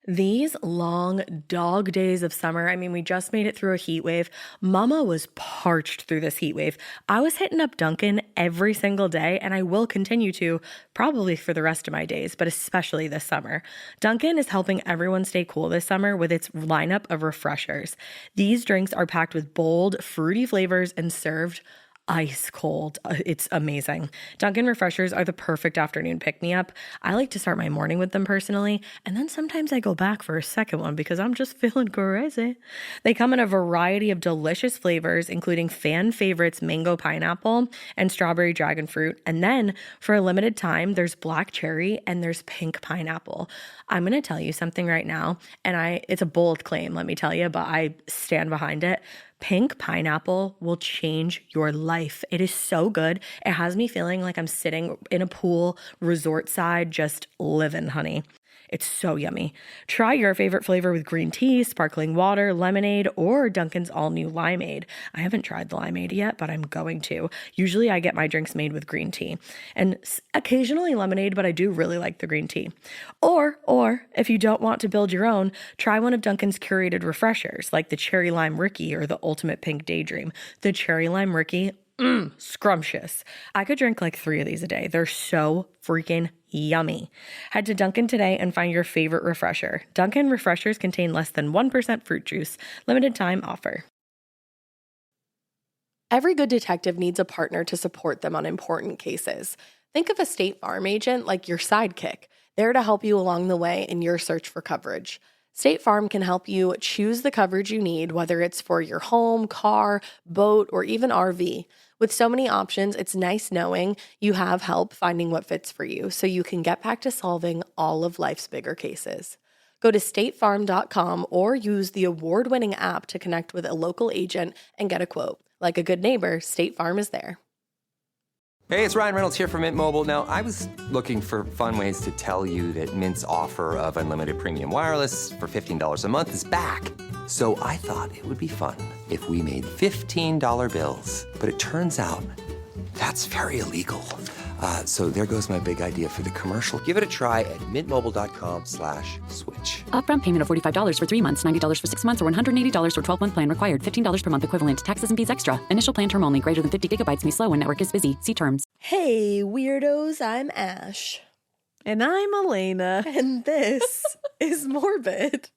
These long dog days of summer, I mean, we just made it through a heat wave. Mama was parched through this heat wave. I was hitting up Dunkin' every single day, and I will continue to probably for the rest of my days, but especially this summer. Dunkin' is helping everyone stay cool this summer with its lineup of refreshers. These drinks are packed with bold, fruity flavors and served ice cold. It's amazing. Dunkin' refreshers are the perfect afternoon pick-me-up. I like to start my morning with them personally, and then sometimes I go back for a second one because I'm just feeling crazy. They come in a variety of delicious flavors, including fan favorites mango pineapple and strawberry dragon fruit. And then for a limited time, there's black cherry and there's pink pineapple. I'm going to tell you something right now, and it's a bold claim, let me tell you, but I stand behind it. Pink pineapple will change your life. It is so good. It has me feeling like I'm sitting in a pool, resort side, just living, honey. It's so yummy. Try your favorite flavor with green tea, sparkling water, lemonade, or Dunkin's all-new limeade. I haven't tried the limeade yet, but I'm going to. Usually I get my drinks made with green tea and occasionally lemonade, but I do really like the green tea. Or if you don't want to build your own, try one of Dunkin's curated refreshers like the Cherry Lime Ricky or the Ultimate Pink Daydream. The Cherry Lime Ricky, scrumptious. I could drink like 3 of these a day. They're so freaking yummy. Head to Dunkin' today and find your favorite refresher. Dunkin' refreshers contain less than 1% fruit juice. Limited time offer. Every good detective needs a partner to support them on important cases. Think of a State Farm agent like your sidekick, there to help you along the way in your search for coverage. State Farm can help you choose the coverage you need, whether it's for your home, car, boat, or even RV. With so many options, it's nice knowing you have help finding what fits for you so you can get back to solving all of life's bigger cases. Go to statefarm.com or use the award-winning app to connect with a local agent and get a quote. Like a good neighbor, State Farm is there. Hey, it's Ryan Reynolds here from Mint Mobile. Now, I was looking for fun ways to tell you that Mint's offer of unlimited premium wireless for $15 a month is back. So I thought it would be fun if we made $15 bills. But it turns out that's very illegal. So there goes my big idea for the commercial. Give it a try at mintmobile.com/switch. Upfront payment of $45 for 3 months, $90 for 6 months, or $180 for 12-month plan required. $15 per month equivalent. Taxes and fees extra. Initial plan term only. Greater than 50 gigabytes may slow when network is busy. See terms. Hey, weirdos, I'm Ash. And I'm Elena. And this is Morbid.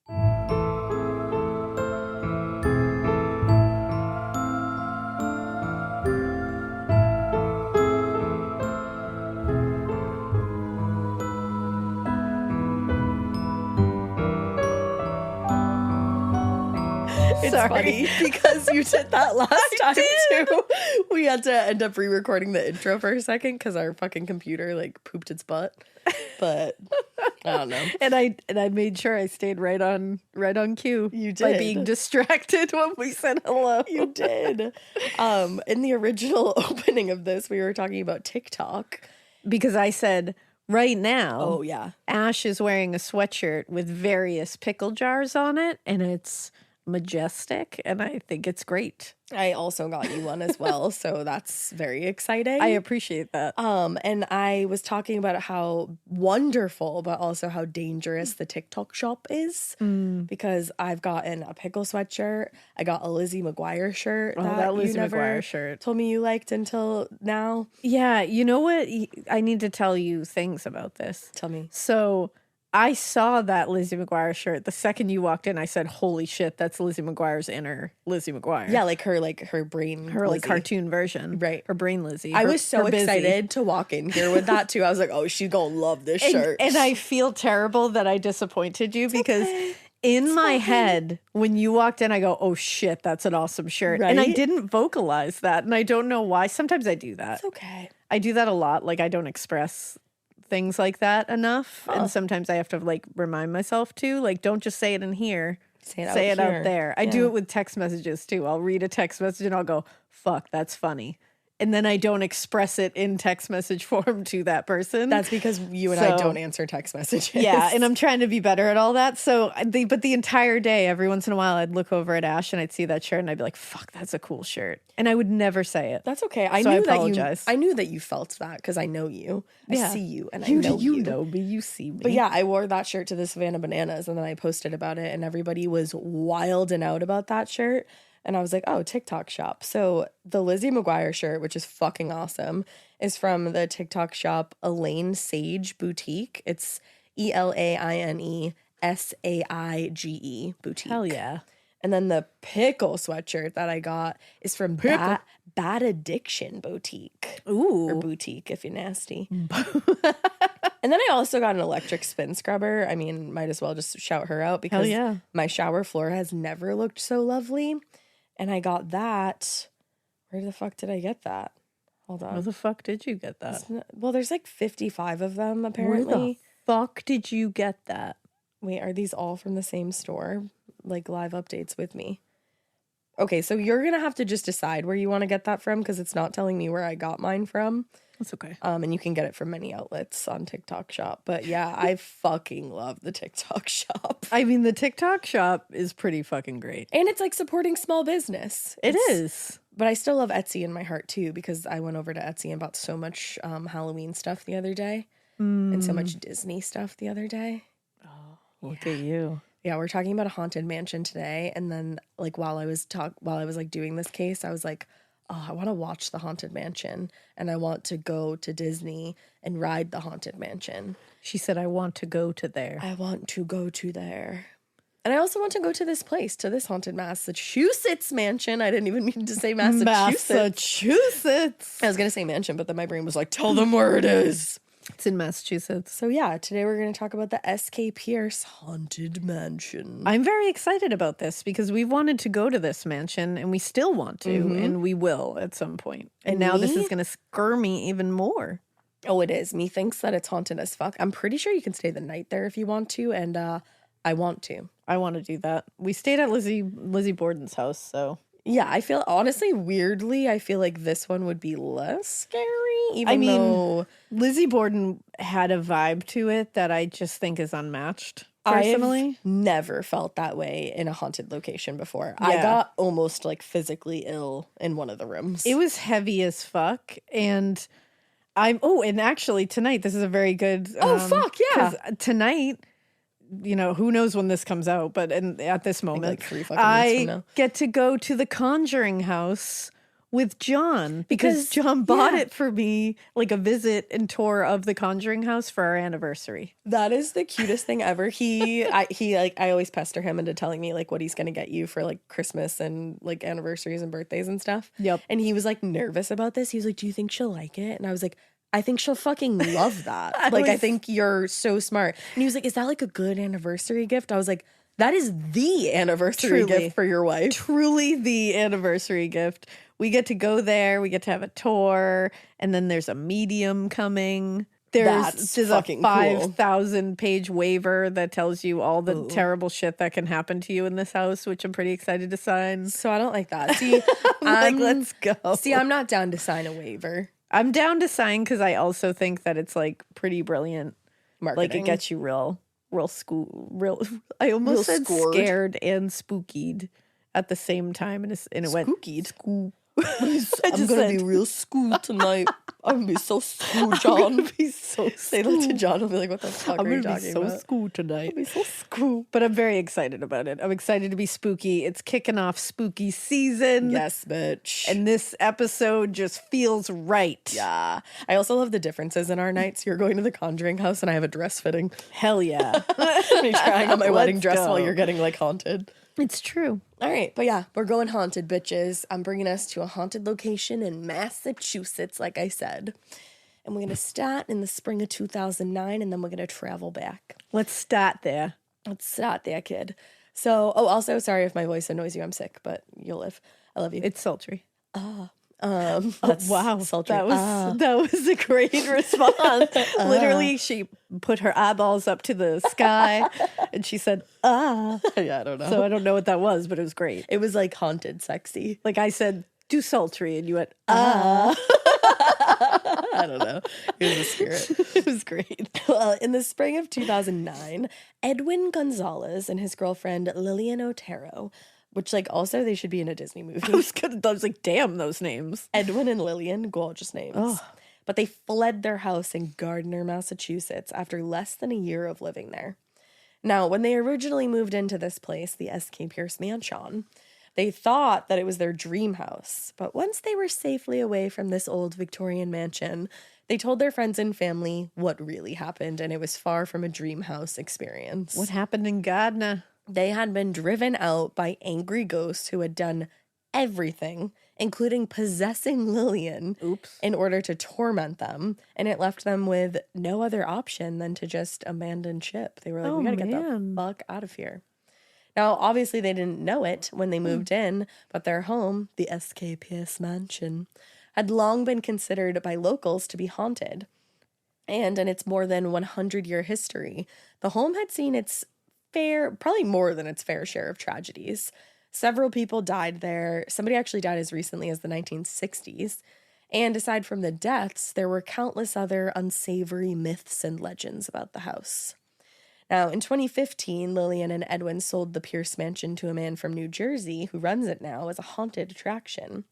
It's funny because you did that last time too. We had to end up re-recording the intro for a second because our fucking computer like pooped its butt. But I don't know. And I made sure I stayed right on cue. You did. By being distracted when we said hello. You did. In the original opening of this, we were talking about TikTok. Because I said, right now, Oh yeah. Ash is wearing a sweatshirt with various pickle jars on it, and it's majestic, and I think it's great. I also got you one as well, so that's very exciting. I appreciate that. And I was talking about how wonderful, but also how dangerous the TikTok shop is because I've gotten a pickle sweatshirt. I got a Lizzie McGuire shirt. Oh, that Lizzie McGuire shirt. Told me you liked until now. Yeah, you know what? I need to tell you things about this. Tell me. So I saw that Lizzie McGuire shirt. The second you walked in, I said, holy shit, that's Lizzie McGuire's inner Lizzie McGuire. Yeah, like her brain Her Lizzie. Cartoon version. Right. Her brain Lizzie. I was so excited to walk in here with that too. I was like, oh, she's gonna love this shirt. And I feel terrible that I disappointed you because in my head, when you walked in, I go, oh shit, that's an awesome shirt. Right? And I didn't vocalize that. And I don't know why. Sometimes I do that. It's okay. I do that a lot. Like I don't express things like that enough. And sometimes I have to like remind myself to, like, don't just say it in here. Say it out there. I do it with text messages too. I'll read a text message and I'll go, fuck, that's funny. and then I don't express it in text message form to that person. That's because you and I don't answer text messages. Yeah, and I'm trying to be better at all that. So, but the entire day, every once in a while, I'd look over at Ash and I'd see that shirt and I'd be like, "Fuck, that's a cool shirt," and I would never say it. That's okay. So I apologize. I knew that you felt that because I know you. I see you, and I You know you. know me. You see me. But yeah, I wore that shirt to the Savannah Bananas, and then I posted about it, and everybody was wilding out about that shirt. And I was like, oh, TikTok shop. So the Lizzie McGuire shirt, which is fucking awesome, is from the TikTok shop Elaine Sage Boutique. It's ELAINE SAIGE Boutique. Hell yeah. And then the pickle sweatshirt that I got is from Bad Addiction Boutique. Ooh. Or boutique if you're nasty. And then I also got an electric spin scrubber. I mean, might as well just shout her out because my shower floor has never looked so lovely. And I got that. Where the fuck did I get that? Hold on. Where the fuck did you get that? Well, there's like 55 of them apparently. Where the fuck did you get that? Wait, are these all from the same store? Like live updates with me. Okay, so you're going to have to just decide where you want to get that from because it's not telling me where I got mine from. That's okay. And you can get it from many outlets on TikTok shop. But yeah, I fucking love the TikTok shop. I mean, the TikTok shop is pretty fucking great. And it's like supporting small business. It is. But I still love Etsy in my heart too because I went over to Etsy and bought so much Halloween stuff the other day and so much Disney stuff the other day. Oh, look at you. Yeah, we're talking about a haunted mansion today, and then like while I was like doing this case, I was like, oh, I want to watch the haunted mansion, and I want to go to Disney and ride the haunted mansion. She said, "I want to go to there. I want to go to there." And I also want to go to this place, to this haunted Massachusetts mansion. I didn't even mean to say Massachusetts. Massachusetts. I was going to say mansion, but then my brain was like, tell them where it is. It's in Massachusetts. So yeah, today we're going to talk about the S.K. Pierce Haunted Mansion. I'm very excited about this because we've wanted to go to this mansion and we still want to, and we will at some point. And now this is going to scare me even more. Oh, it is. Me thinks that it's haunted as fuck. I'm pretty sure you can stay the night there if you want to, and I want to. I want to do that. We stayed at Lizzie Borden's house, so... Yeah, I feel, honestly, weirdly, I feel like this one would be less scary, though... Lizzie Borden had a vibe to it that I just think is unmatched, personally. I've never felt that way in a haunted location before. Yeah. I got almost, like, physically ill in one of the rooms. It was heavy as fuck, and and actually, tonight, this is a very good... fuck, yeah! 'Cause tonight... You know, who knows when this comes out, but at this moment, like 3 fucking minutes from now. Get to go to the Conjuring house with John because John bought it for me, like a visit and tour of the Conjuring house for our anniversary. That is the cutest thing ever. I always pester him into telling me like what he's gonna get you for like Christmas and like anniversaries and birthdays and stuff. Yep. And he was like nervous about this. He was like, "Do you think she'll like it?" And I was like, I think she'll fucking love that. I think you're so smart. And he was like, is that like a good anniversary gift? I was like, that is the anniversary gift for your wife. Truly the anniversary gift. We get to go there. We get to have a tour. And then there's a medium coming. There's a 5,000 page waiver that tells you all the terrible shit that can happen to you in this house, which I'm pretty excited to sign. So I don't like that. See, let's go. See, I'm not down to sign a waiver. I'm down to sign because I also think that it's like pretty brilliant marketing. Like it gets you real. I almost said scored. Scared and spookied at the same time, and it went spookied. I'm gonna be real school tonight. I'm gonna be so school, John. I'm gonna be so say that to John. I'll be like, what the fuck are you talking about? I'm gonna be so school tonight. I'll be so school. But I'm very excited about it. I'm excited to be spooky. It's kicking off spooky season. Yes, bitch. And this episode just feels right. Yeah. I also love the differences in our nights. You're going to the Conjuring house and I have a dress fitting. Hell yeah. Me trying on my wedding dress while you're getting like haunted. It's true. All right. But yeah, we're going haunted, bitches. I'm bringing us to a haunted location in Massachusetts, like I said. And we're going to start in the spring of 2009, and then we're going to travel back. Let's start there. Let's start there, kid. So, also, sorry if my voice annoys you. I'm sick, but you'll live. I love you. It's sultry. Wow. Sultry. That was a great response. Literally, she put her eyeballs up to the sky and she said, Yeah, I don't know. So I don't know what that was, but it was great. It was like haunted sexy. Like I said, do sultry, and you went, I don't know. It was a spirit. It was great. Well, in the spring of 2009, Edwin Gonzalez and his girlfriend Lillian Otero, which like also they should be in a Disney movie. I was like, damn those names. Edwin and Lillian, gorgeous names. Oh. But they fled their house in Gardner, Massachusetts after less than a year of living there. Now, when they originally moved into this place, the S.K. Pierce Mansion, they thought that it was their dream house. But once they were safely away from this old Victorian mansion, they told their friends and family what really happened, and it was far from a dream house experience. What happened in Gardner? They had been driven out by angry ghosts who had done everything, including possessing Lillian in order to torment them. And it left them with no other option than to just abandon ship. They were like, we gotta get the fuck out of here. Now, obviously, they didn't know it when they moved in, but their home, the S.K. Pierce Mansion, had long been considered by locals to be haunted. And in its more than 100-year history, the home had seen its probably more than its fair share of tragedies. Several people died there. Somebody actually died as recently as the 1960s. And aside from the deaths, there were countless other unsavory myths and legends about the house. Now, in 2015, Lillian and Edwin sold the Pierce Mansion to a man from New Jersey who runs it now as a haunted attraction.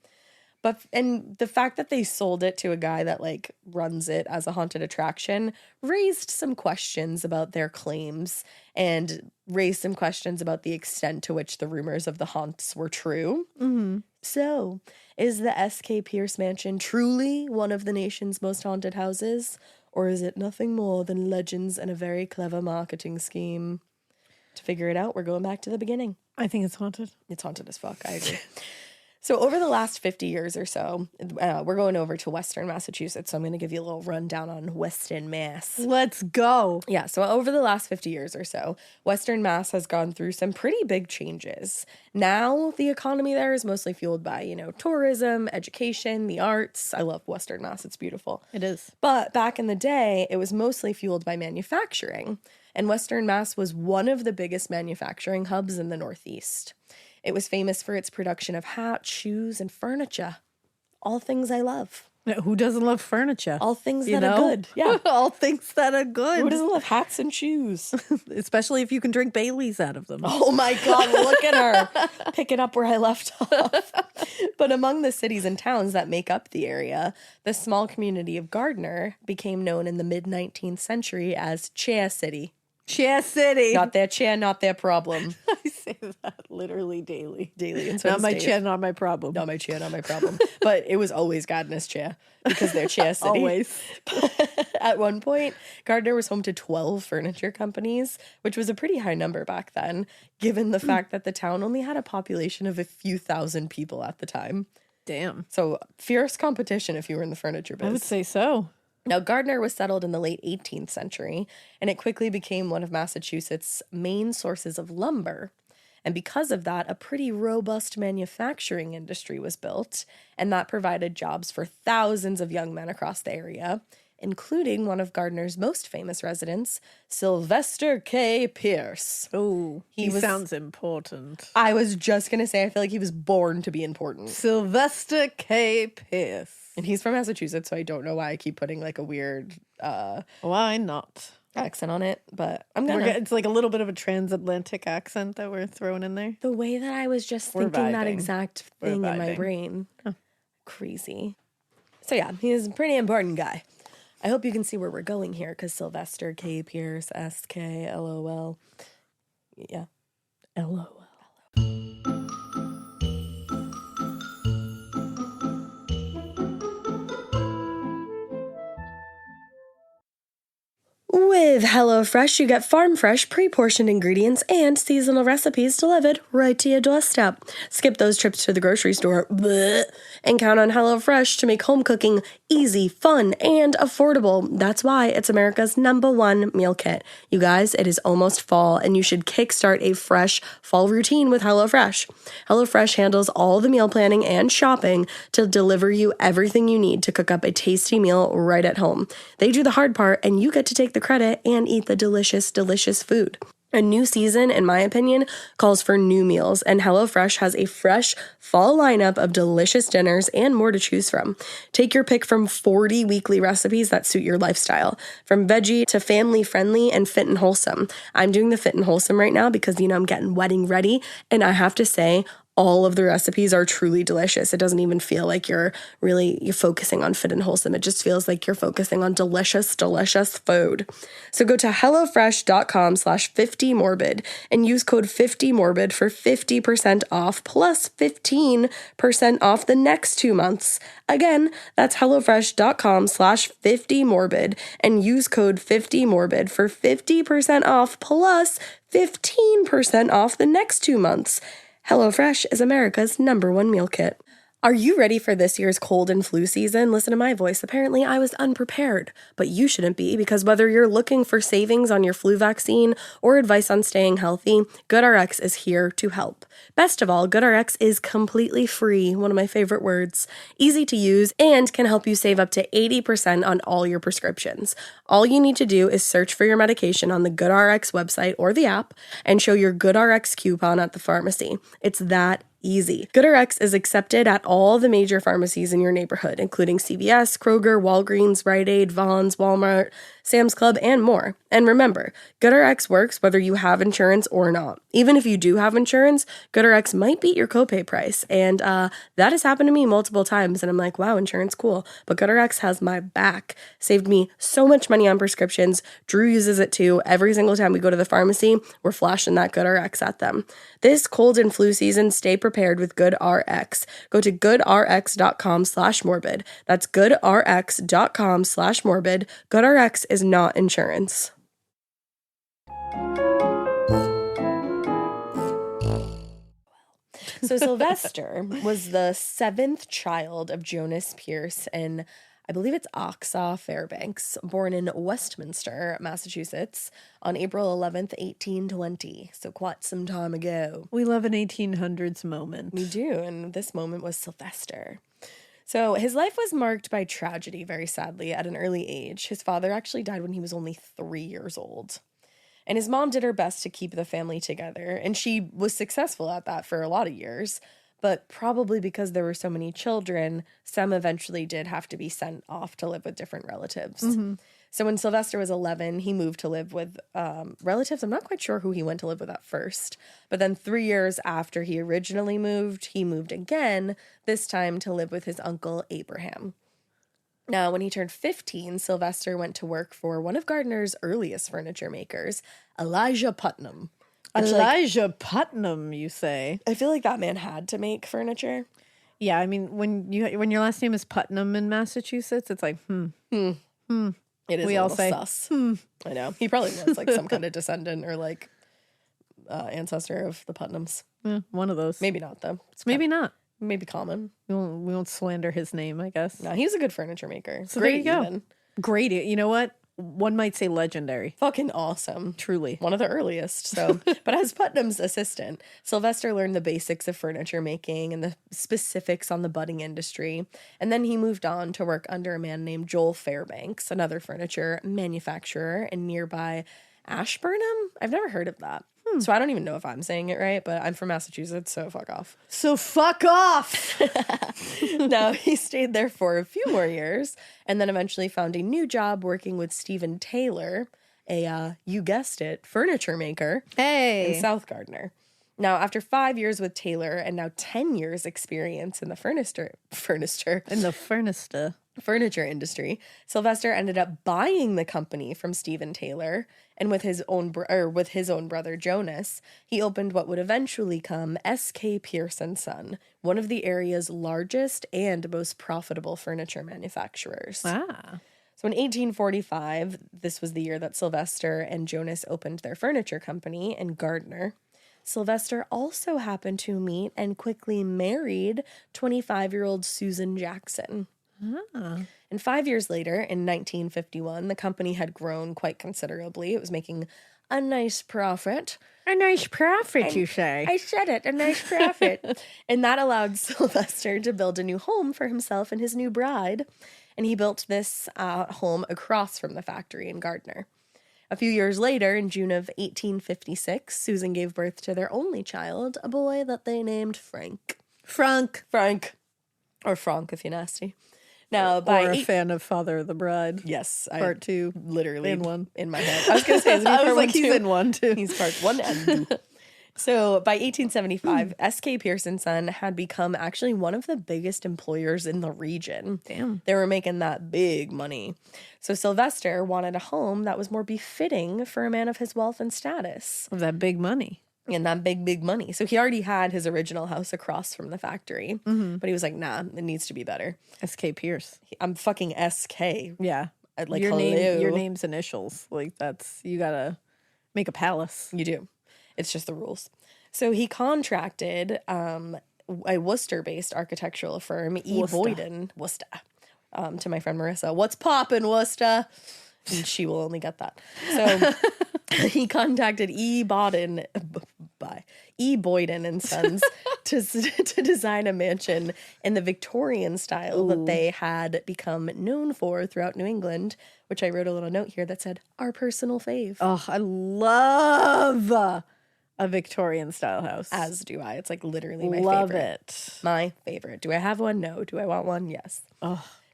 And the fact that they sold it to a guy that like runs it as a haunted attraction raised some questions about their claims and raised some questions about the extent to which the rumors of the haunts were true. Mm-hmm. So, is the S.K. Pierce Mansion truly one of the nation's most haunted houses? Or is it nothing more than legends and a very clever marketing scheme? To figure it out, we're going back to the beginning. I think it's haunted. It's haunted as fuck. I agree. So over the last 50 years or so, we're going over to Western Massachusetts. So I'm going to give you a little rundown on Western Mass. Let's go. Yeah, so over the last 50 years or so, Western Mass has gone through some pretty big changes. Now the economy there is mostly fueled by, tourism, education, the arts. I love Western Mass. It's beautiful. It is. But back in the day, it was mostly fueled by manufacturing. And Western Mass was one of the biggest manufacturing hubs in the Northeast. It was famous for its production of hats, shoes, and furniture. All things I love. Who doesn't love furniture? All things that are good. Yeah. All things that are good. Who doesn't love hats and shoes? Especially if you can drink Baileys out of them. Oh my God, look at her. Pick it up where I left off. But among the cities and towns that make up the area, the small community of Gardner became known in the mid-19th century as Chair City. Chair City. Not their chair, not their problem. I say that literally daily. And so not my Dave. chair, not my problem. Not my chair, not my problem. But it was always Gardner's chair because they're Chair City. Always. At one point, Gardner was home to 12 furniture companies, which was a pretty high number back then, given the fact that the town only had a population of a few thousand people at the time. Damn. So fierce competition if you were in the furniture biz. I would say so. Now, Gardner was settled in the late 18th century, and it quickly became one of Massachusetts' main sources of lumber. And because of that, a pretty robust manufacturing industry was built, and that provided jobs for thousands of young men across the area, including one of Gardner's most famous residents, Sylvester K. Pierce. Oh, he sounds important. I was just going to say, I feel like he was born to be important. Sylvester K. Pierce. And he's from Massachusetts, so I don't know why I keep putting like a weird why not accent on it, but I'm gonna. It's like a little bit of a transatlantic accent that we're throwing in there. The way that I was just thinking that exact thing in my brain. Huh. Crazy. So yeah, he's a pretty important guy. I hope you can see where we're going here, because Sylvester K. Pierce, S.K., LOL. Yeah. LOL. With HelloFresh, you get farm-fresh, pre-portioned ingredients and seasonal recipes delivered right to your doorstep. Skip those trips to the grocery store and count on HelloFresh to make home cooking easy, fun, and affordable. That's why it's America's #1 meal kit. You guys, it is almost fall, and you should kickstart a fresh fall routine with HelloFresh. HelloFresh handles all the meal planning and shopping to deliver you everything you need to cook up a tasty meal right at home. They do the hard part, and you get to take the credit and eat the delicious, delicious food. A new season, in my opinion, calls for new meals, and HelloFresh has a fresh fall lineup of delicious dinners and more to choose from. Take your pick from 40 weekly recipes that suit your lifestyle, from veggie to family-friendly and fit and wholesome. I'm doing the fit and wholesome right now because, I'm getting wedding ready, and I have to say, all of the recipes are truly delicious. It doesn't even feel like you're focusing on fit and wholesome. It just feels like you're focusing on delicious, delicious food. So go to HelloFresh.com/50morbid and use code 50morbid for 50% off plus 15% off the next 2 months. Again, that's HelloFresh.com/50morbid and use code 50morbid for 50% off plus 15% off the next 2 months. HelloFresh is America's #1 meal kit. Are you ready for this year's cold and flu season? Listen to my voice. Apparently, I was unprepared, but you shouldn't be, because whether you're looking for savings on your flu vaccine or advice on staying healthy, GoodRx is here to help. Best of all, GoodRx is completely free, one of my favorite words, easy to use, and can help you save up to 80% on all your prescriptions. All you need to do is search for your medication on the GoodRx website or the app and show your GoodRx coupon at the pharmacy. It's that easy. GoodRx is accepted at all the major pharmacies in your neighborhood, including CVS, Kroger, Walgreens, Rite Aid, Vons, Walmart, Sam's Club, and more. And remember, GoodRx works whether you have insurance or not. Even if you do have insurance, GoodRx might beat your copay price. And that has happened to me multiple times. And I'm like, wow, insurance, cool. But GoodRx has my back. Saved me so much money on prescriptions. Drew uses it too. Every single time we go to the pharmacy, we're flashing that GoodRx at them. This cold and flu season, stay prepared with GoodRx. Go to goodrx.com/morbid. That's goodrx.com/morbid. GoodRx is not insurance. So Sylvester was the 7th child of Jonas Pierce and I believe it's Oxa Fairbanks, born in Westminster, Massachusetts, on April 11th, 1820. So quite some time ago. We love an 1800s moment. We do, and this moment was Sylvester. So his life was marked by tragedy, very sadly, at an early age. His father actually died when he was only 3 years old. And his mom did her best to keep the family together, and she was successful at that for a lot of years. But probably because there were so many children, some eventually did have to be sent off to live with different relatives. Mm-hmm. So when Sylvester was 11, he moved to live with relatives. I'm not quite sure who he went to live with at first. But then 3 years after he originally moved, he moved again, this time to live with his uncle Abraham. Now, when he turned 15, Sylvester went to work for one of Gardner's earliest furniture makers, Elijah Putnam. Elijah Putnam, you say? I feel like that man had to make furniture. Yeah, I mean, when your last name is Putnam in Massachusetts, it's like, It is we a all little say, sus. I know. He probably was like some kind of descendant or like ancestor of the Putnams. Yeah, one of those. Maybe not, though. Maybe not. Maybe common. We won't slander his name, I guess. No, he's a good furniture maker. So Great, there you go. even. Great. You know what? One might say legendary. Fucking awesome. Truly. One of the earliest. So, but as Putnam's assistant, Sylvester learned the basics of furniture making and the specifics on the budding industry. And then he moved on to work under a man named Joel Fairbanks, another furniture manufacturer in nearby Ashburnham. I've never heard of that. So I don't even know if I'm saying it right, but I'm from Massachusetts, so fuck off. So fuck off! No, he stayed there for a few more years and then eventually found a new job working with Stephen Taylor, you guessed it, furniture maker in South Gardner. Now, after 5 years with Taylor and now 10 years experience in the furniture industry, Sylvester ended up buying the company from Stephen Taylor, and with his own brother Jonas, he opened what would eventually become S.K. Pierce & Son, one of the area's largest and most profitable furniture manufacturers. Ah. So in 1845, this was the year that Sylvester and Jonas opened their furniture company in Gardner. Sylvester also happened to meet and quickly married 25-year-old Susan Jackson. Ah. And 5 years later, in 1951, the company had grown quite considerably. It was making a nice profit. A nice profit, you say? I said it, a nice profit. And that allowed Sylvester to build a new home for himself and his new bride. And he built this home across from the factory in Gardner. A few years later, in June of 1856, Susan gave birth to their only child, a boy that they named Frank. Frank. Or Frank, if you're nasty. Now, Or a fan of Father of the Bride. Yes. Part 2. Literally. In one. In my head. I was going to say, isn't he I part was one like, he's too? in one, too. He's part 1 and 2. So by 1875, S.K. Pearson's son had become actually one of the biggest employers in the region. Damn. They were making that big money. So Sylvester wanted a home that was more befitting for a man of his wealth and status. Of that big money. And that big money. So he already had his original house across from the factory. But he was like, nah, it needs to be better. S.K. Pierce. I'm fucking S.K. Yeah. Like, your hello. your name's initials. Like, that's, you gotta make a palace. You do. It's just the rules. So he contracted a Worcester-based architectural firm, Boyden, Worcester, to my friend Marissa. What's poppin', Worcester? And she will only get that. So he contacted Boyden and Sons to design a mansion in the Victorian style that they had become known for throughout New England, which I wrote a little note here that said, our personal fave. Oh, I love a Victorian style house. As do I. It's like literally my love favorite. it. My favorite. Do I have one? No. Do I want one? Yes.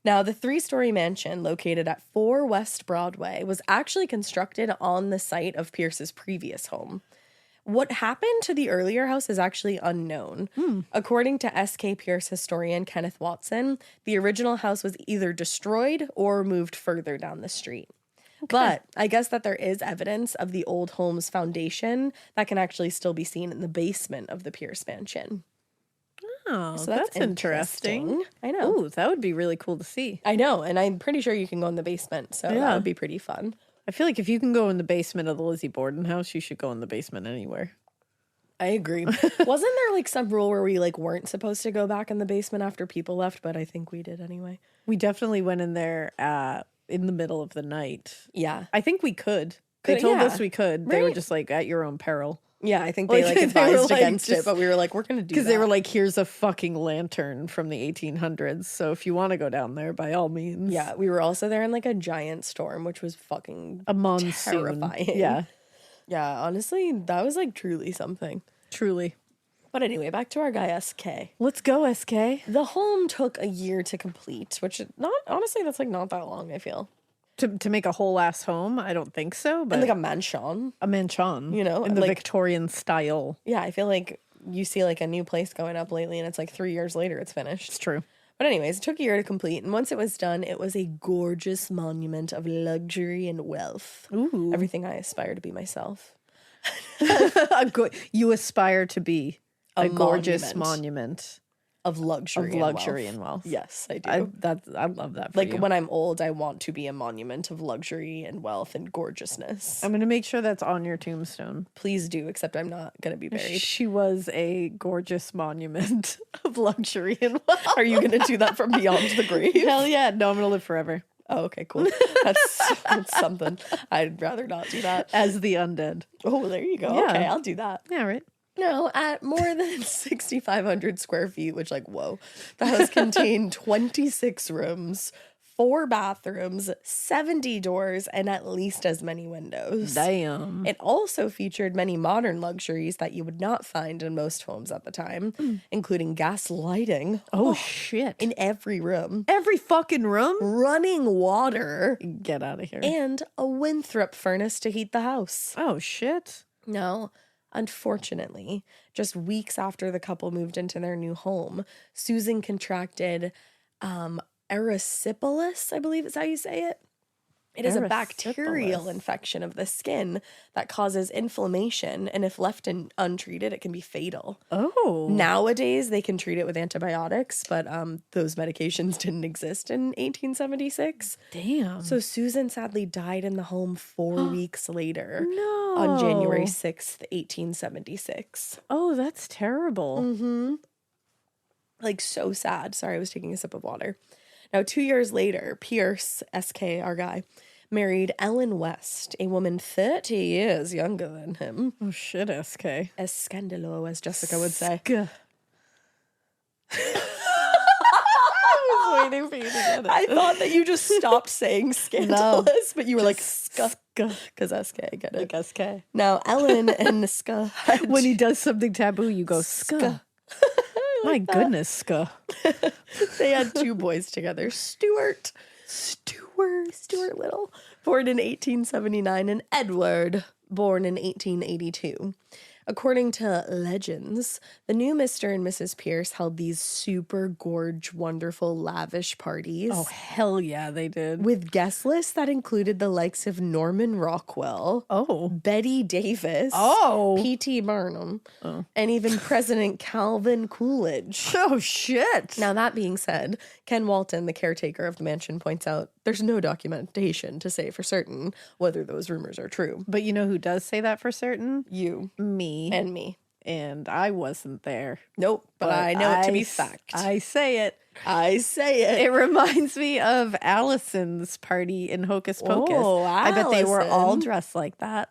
Now, the 3-story mansion located at 4 West Broadway was actually constructed on the site of Pierce's previous home. What happened to the earlier house is actually unknown. According to S.K. Pierce historian Kenneth Watson, the original house was either destroyed or moved further down the street. But I guess that there is evidence of the old home's foundation that can actually still be seen in the basement of the Pierce mansion. Oh, So that's interesting. I know. Ooh, that would be really cool to see. I know, and I'm pretty sure you can go in the basement, so that Yeah. would be pretty fun. I feel like if you can go in the basement of the Lizzie Borden house, you should go in the basement anywhere. I agree. Wasn't there like some rule where we like weren't supposed to go back in the basement after people left, but I think we did anyway. We definitely went in there in the middle of the night. Yeah. I think we could. They told us we could. They were Right. just like, at your own peril. Yeah, I think they like They were, advised like, against it, just- but we were like, we're going to do that. Because they were like, here's a fucking lantern from the 1800s. So if you want to go down there, by all means. Yeah, we were also there in like a giant storm, which was fucking A monsoon. terrifying. Yeah, Yeah, honestly, that was like truly something. truly. But anyway, back to our guy SK. Let's go, SK. The home took a year to complete, which honestly, that's like not that long, I feel. To make a whole ass home? I don't think so, but And like a mansion. a mansion, You know, in the like- Victorian style. Yeah, I feel like you see like a new place going up lately and it's like 3 years later it's finished. It's true. But anyways, it took a year to complete. And once it was done, it was a gorgeous monument of luxury and wealth. Ooh. Everything I aspire to be myself. You aspire to be a gorgeous monument. monument Of luxury and wealth. Yes, I do. I love that for like you. when I'm old, I want to be a monument of luxury and wealth and gorgeousness. I'm going to make sure that's on your tombstone. Please do, except I'm not going to be buried. She was a gorgeous monument of luxury and wealth. Are you going to do that from beyond the grave? Hell yeah. No, I'm going to live forever. Oh, okay, cool. That's something. I'd rather not do that. As the undead. Oh, there you go. Yeah. Okay, I'll do that. Yeah, right. No, at more than 6,500 square feet, which, like, whoa. The house contained 26 rooms, 4 bathrooms, 70 doors, and at least as many windows. Damn. It also featured many modern luxuries that you would not find in most homes at the time, including gas lighting. Oh, shit. In every room, every fucking room? running water, Get out of here. and a Winthrop furnace to heat the house. Oh, shit. No, unfortunately, just weeks after the couple moved into their new home, Susan contracted erysipelas, I believe is how you say it. It is a bacterial Erysipelas. infection of the skin that causes inflammation, and if left untreated, it can be fatal. Oh. Nowadays, they can treat it with antibiotics, but those medications didn't exist in 1876. Damn. So Susan sadly died in the home 4 weeks later no. on January 6th, 1876. Oh, that's terrible. Mm-hmm. Like, so sad. Sorry, I was taking a sip of water. Now, 2 years later, Pierce, SK, our guy, married Ellen West, a woman 30 years younger than him. Oh, shit, SK. Escandalo, as Jessica would say. I was waiting for you to get it. I thought that you just stopped saying scandalous, but you were like, Because SK, get it? Like SK. Now, Ellen and Ska. When he does something taboo, you go, Ska. My goodness, Ska. They had 2 boys together. Stuart Little, born in 1879, and Edward, born in 1882. According to legends, the new Mr. and Mrs. Pierce held these super gorge, wonderful, lavish parties. Oh, hell yeah, they did. With guest lists that included the likes of Norman Rockwell, Betty Davis, P.T. Barnum, and even President Calvin Coolidge. Oh, shit. Now, that being said, Ken Walton, the caretaker of the mansion, points out there's no documentation to say for certain whether those rumors are true. But you know who does say that for certain? You. Me. And me. And I wasn't there. Nope, but I know it to be fact. I say it. It It reminds me of Allison's party in Hocus Pocus. Oh, I bet they were all Allison. dressed like that.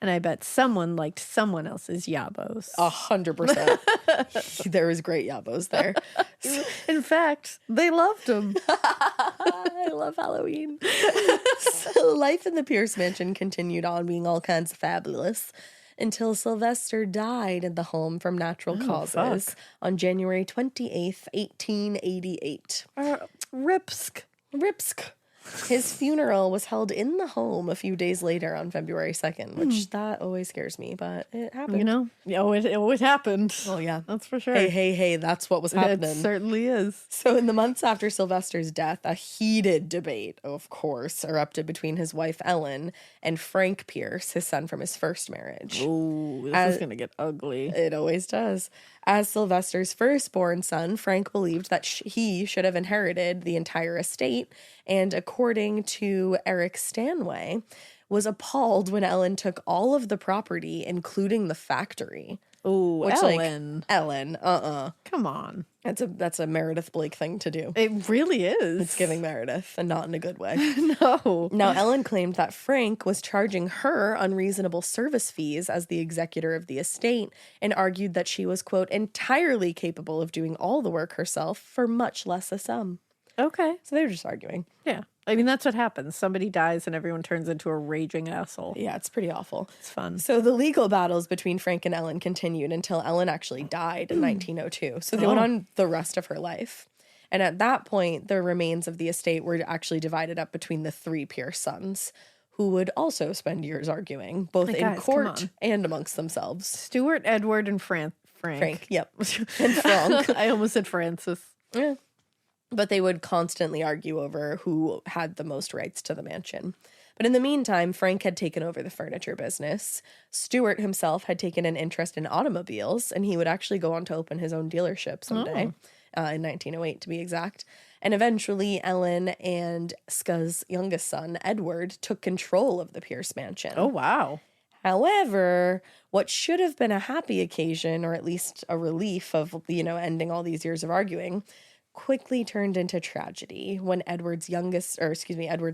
And I bet someone liked someone else's yabos. 100%. There was great yabos there. In fact, they loved them. I love Halloween. So life in the Pierce mansion continued on being all kinds of fabulous until Sylvester died in the home from natural causes on January 28th, 1888. Ripsk. His funeral was held in the home a few days later on February 2nd, which that always scares me, but it happened. You know? It happened. Oh, yeah. That's for sure. Hey, that's what was happening. It certainly is. So in the months after Sylvester's death, a heated debate, of course, erupted between his wife Ellen and Frank Pierce, his son from his first marriage. Ooh, this is going to get ugly. It always does. As Sylvester's firstborn son, Frank believed that he should have inherited the entire estate, and according to Eric Stanway, was appalled when Ellen took all of the property, including the factory. Ooh, Ellen. Ellen, Come on. That's a Meredith Blake thing to do. It really is. It's giving Meredith, and not in a good way. No. Now, Ellen claimed that Frank was charging her unreasonable service fees as the executor of the estate, and argued that she was, quote, entirely capable of doing all the work herself for much less a sum. Okay. So they were just arguing. Yeah. I mean, that's what happens. Somebody dies and everyone turns into a raging asshole. Yeah, it's pretty awful. It's fun. So the legal battles between Frank and Ellen continued until Ellen actually died in 1902. So they went on the rest of her life. And at that point, the remains of the estate were actually divided up between the 3 Pierce sons, who would also spend years arguing, both in court and amongst themselves. Stuart, Edward, and Frank. Frank, yep. And Frank. I almost said Francis. Yeah. But they would constantly argue over who had the most rights to the mansion. But in the meantime, Frank had taken over the furniture business. Stuart himself had taken an interest in automobiles, and he would actually go on to open his own dealership someday, in 1908 to be exact. And eventually, Ellen and Ska's youngest son, Edward, took control of the Pierce mansion. Oh, wow. However, what should have been a happy occasion, or at least a relief of, ending all these years of arguing, quickly turned into tragedy when Edward's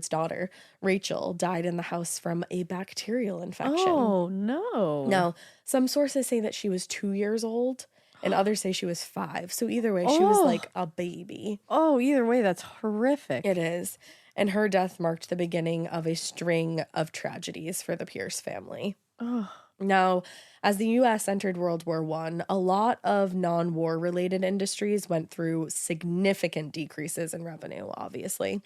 daughter, Rachel, died in the house from a bacterial infection. Oh, no. Now, some sources say that she was 2 years old, and others say she was 5. So either way, she was like a baby. Oh, either way, that's horrific. It is. And her death marked the beginning of a string of tragedies for the Pierce family. Oh. Now, as the U.S. entered World War I, a lot of non-war related industries went through significant decreases in revenue, obviously.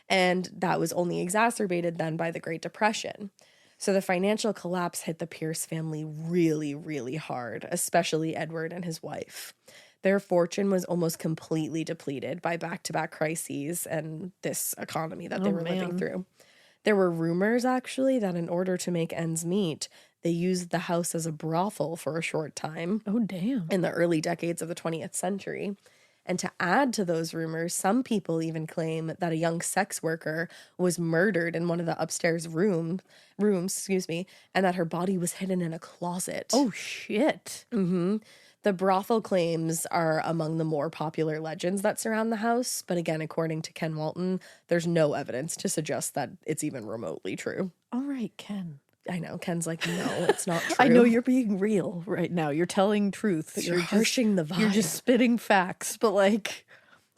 And that was only exacerbated then by the Great Depression. So the financial collapse hit the Pierce family really, really hard, especially Edward and his wife. Their fortune was almost completely depleted by back-to-back crises and this economy that they were living through. There were rumors, actually, that in order to make ends meet, they used the house as a brothel for a short time. Oh, damn. In the early decades of the 20th century. And to add to those rumors, some people even claim that a young sex worker was murdered in one of the upstairs rooms, and that her body was hidden in a closet. Oh, shit. Mm-hmm. The brothel claims are among the more popular legends that surround the house, but again, according to Ken Walton, there's no evidence to suggest that it's even remotely true. All right, Ken. I know. Ken's like, no, it's not true. I know you're being real right now. You're telling truth. But you're harshing the vibe. You're just spitting facts, but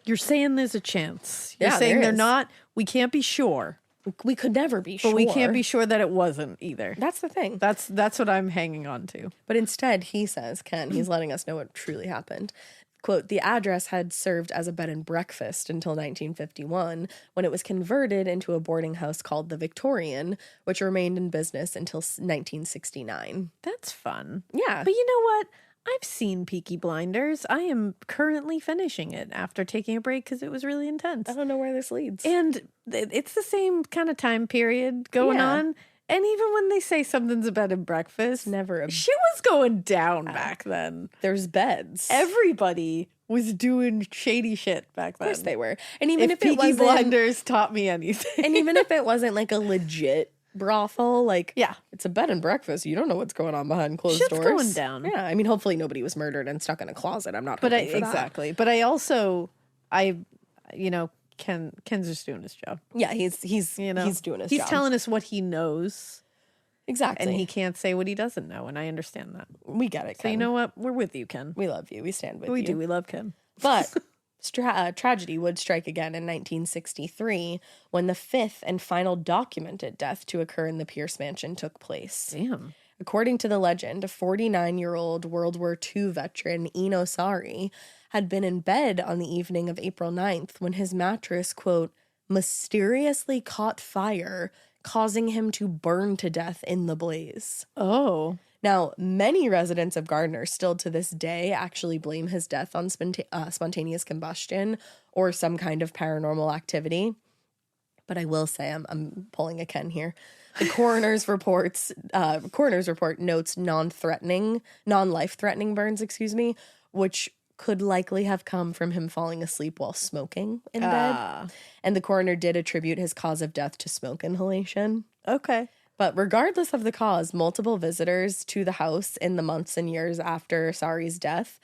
you're saying there's a chance. You're Yeah, saying there they're is. not, we can't be sure, We could never be sure. But we can't be sure that it wasn't either. That's the thing. That's what I'm hanging on to. But instead, he says, he's letting us know what truly happened. Quote, the address had served as a bed and breakfast until 1951, when it was converted into a boarding house called the Victorian, which remained in business until 1969. That's fun. Yeah. But you know what? I've seen Peaky Blinders. I am currently finishing it after taking a break because it was really intense. I don't know where this leads. And it's the same kind of time period going on. And even when they say something's a bed and breakfast, shit was going down back then. There's beds. Everybody was doing shady shit back then. Of course they were. And even if it Peaky wasn't, Blinders taught me anything. and even if it wasn't like a legit brothel, like, yeah, it's a bed and breakfast. You don't know what's going on behind closed Shit's doors. going down. Yeah, I mean, hopefully nobody was murdered and stuck in a closet. I'm not hoping for that. Exactly. But I also, Ken's just doing his job. Yeah, he's doing his job. He's telling us what he knows. Exactly. And he can't say what he doesn't know, and I understand that. We get it, Ken. So you know what? We're with you, Ken. We love you. We stand with you. We do. We love Ken. But tragedy would strike again in 1963 when the fifth and final documented death to occur in the Pierce Mansion took place. Damn. According to the legend, a 49-year-old World War II veteran, Eno Sari, had been in bed on the evening of April 9th when his mattress, quote, mysteriously caught fire, causing him to burn to death in the blaze. Oh. Now, many residents of Gardner still to this day actually blame his death on spontaneous combustion or some kind of paranormal activity. But I will say, I'm pulling a Ken here. The coroner's report notes non-life-threatening burns, which could likely have come from him falling asleep while smoking in bed. And the coroner did attribute his cause of death to smoke inhalation. Okay. But regardless of the cause, multiple visitors to the house in the months and years after Sari's death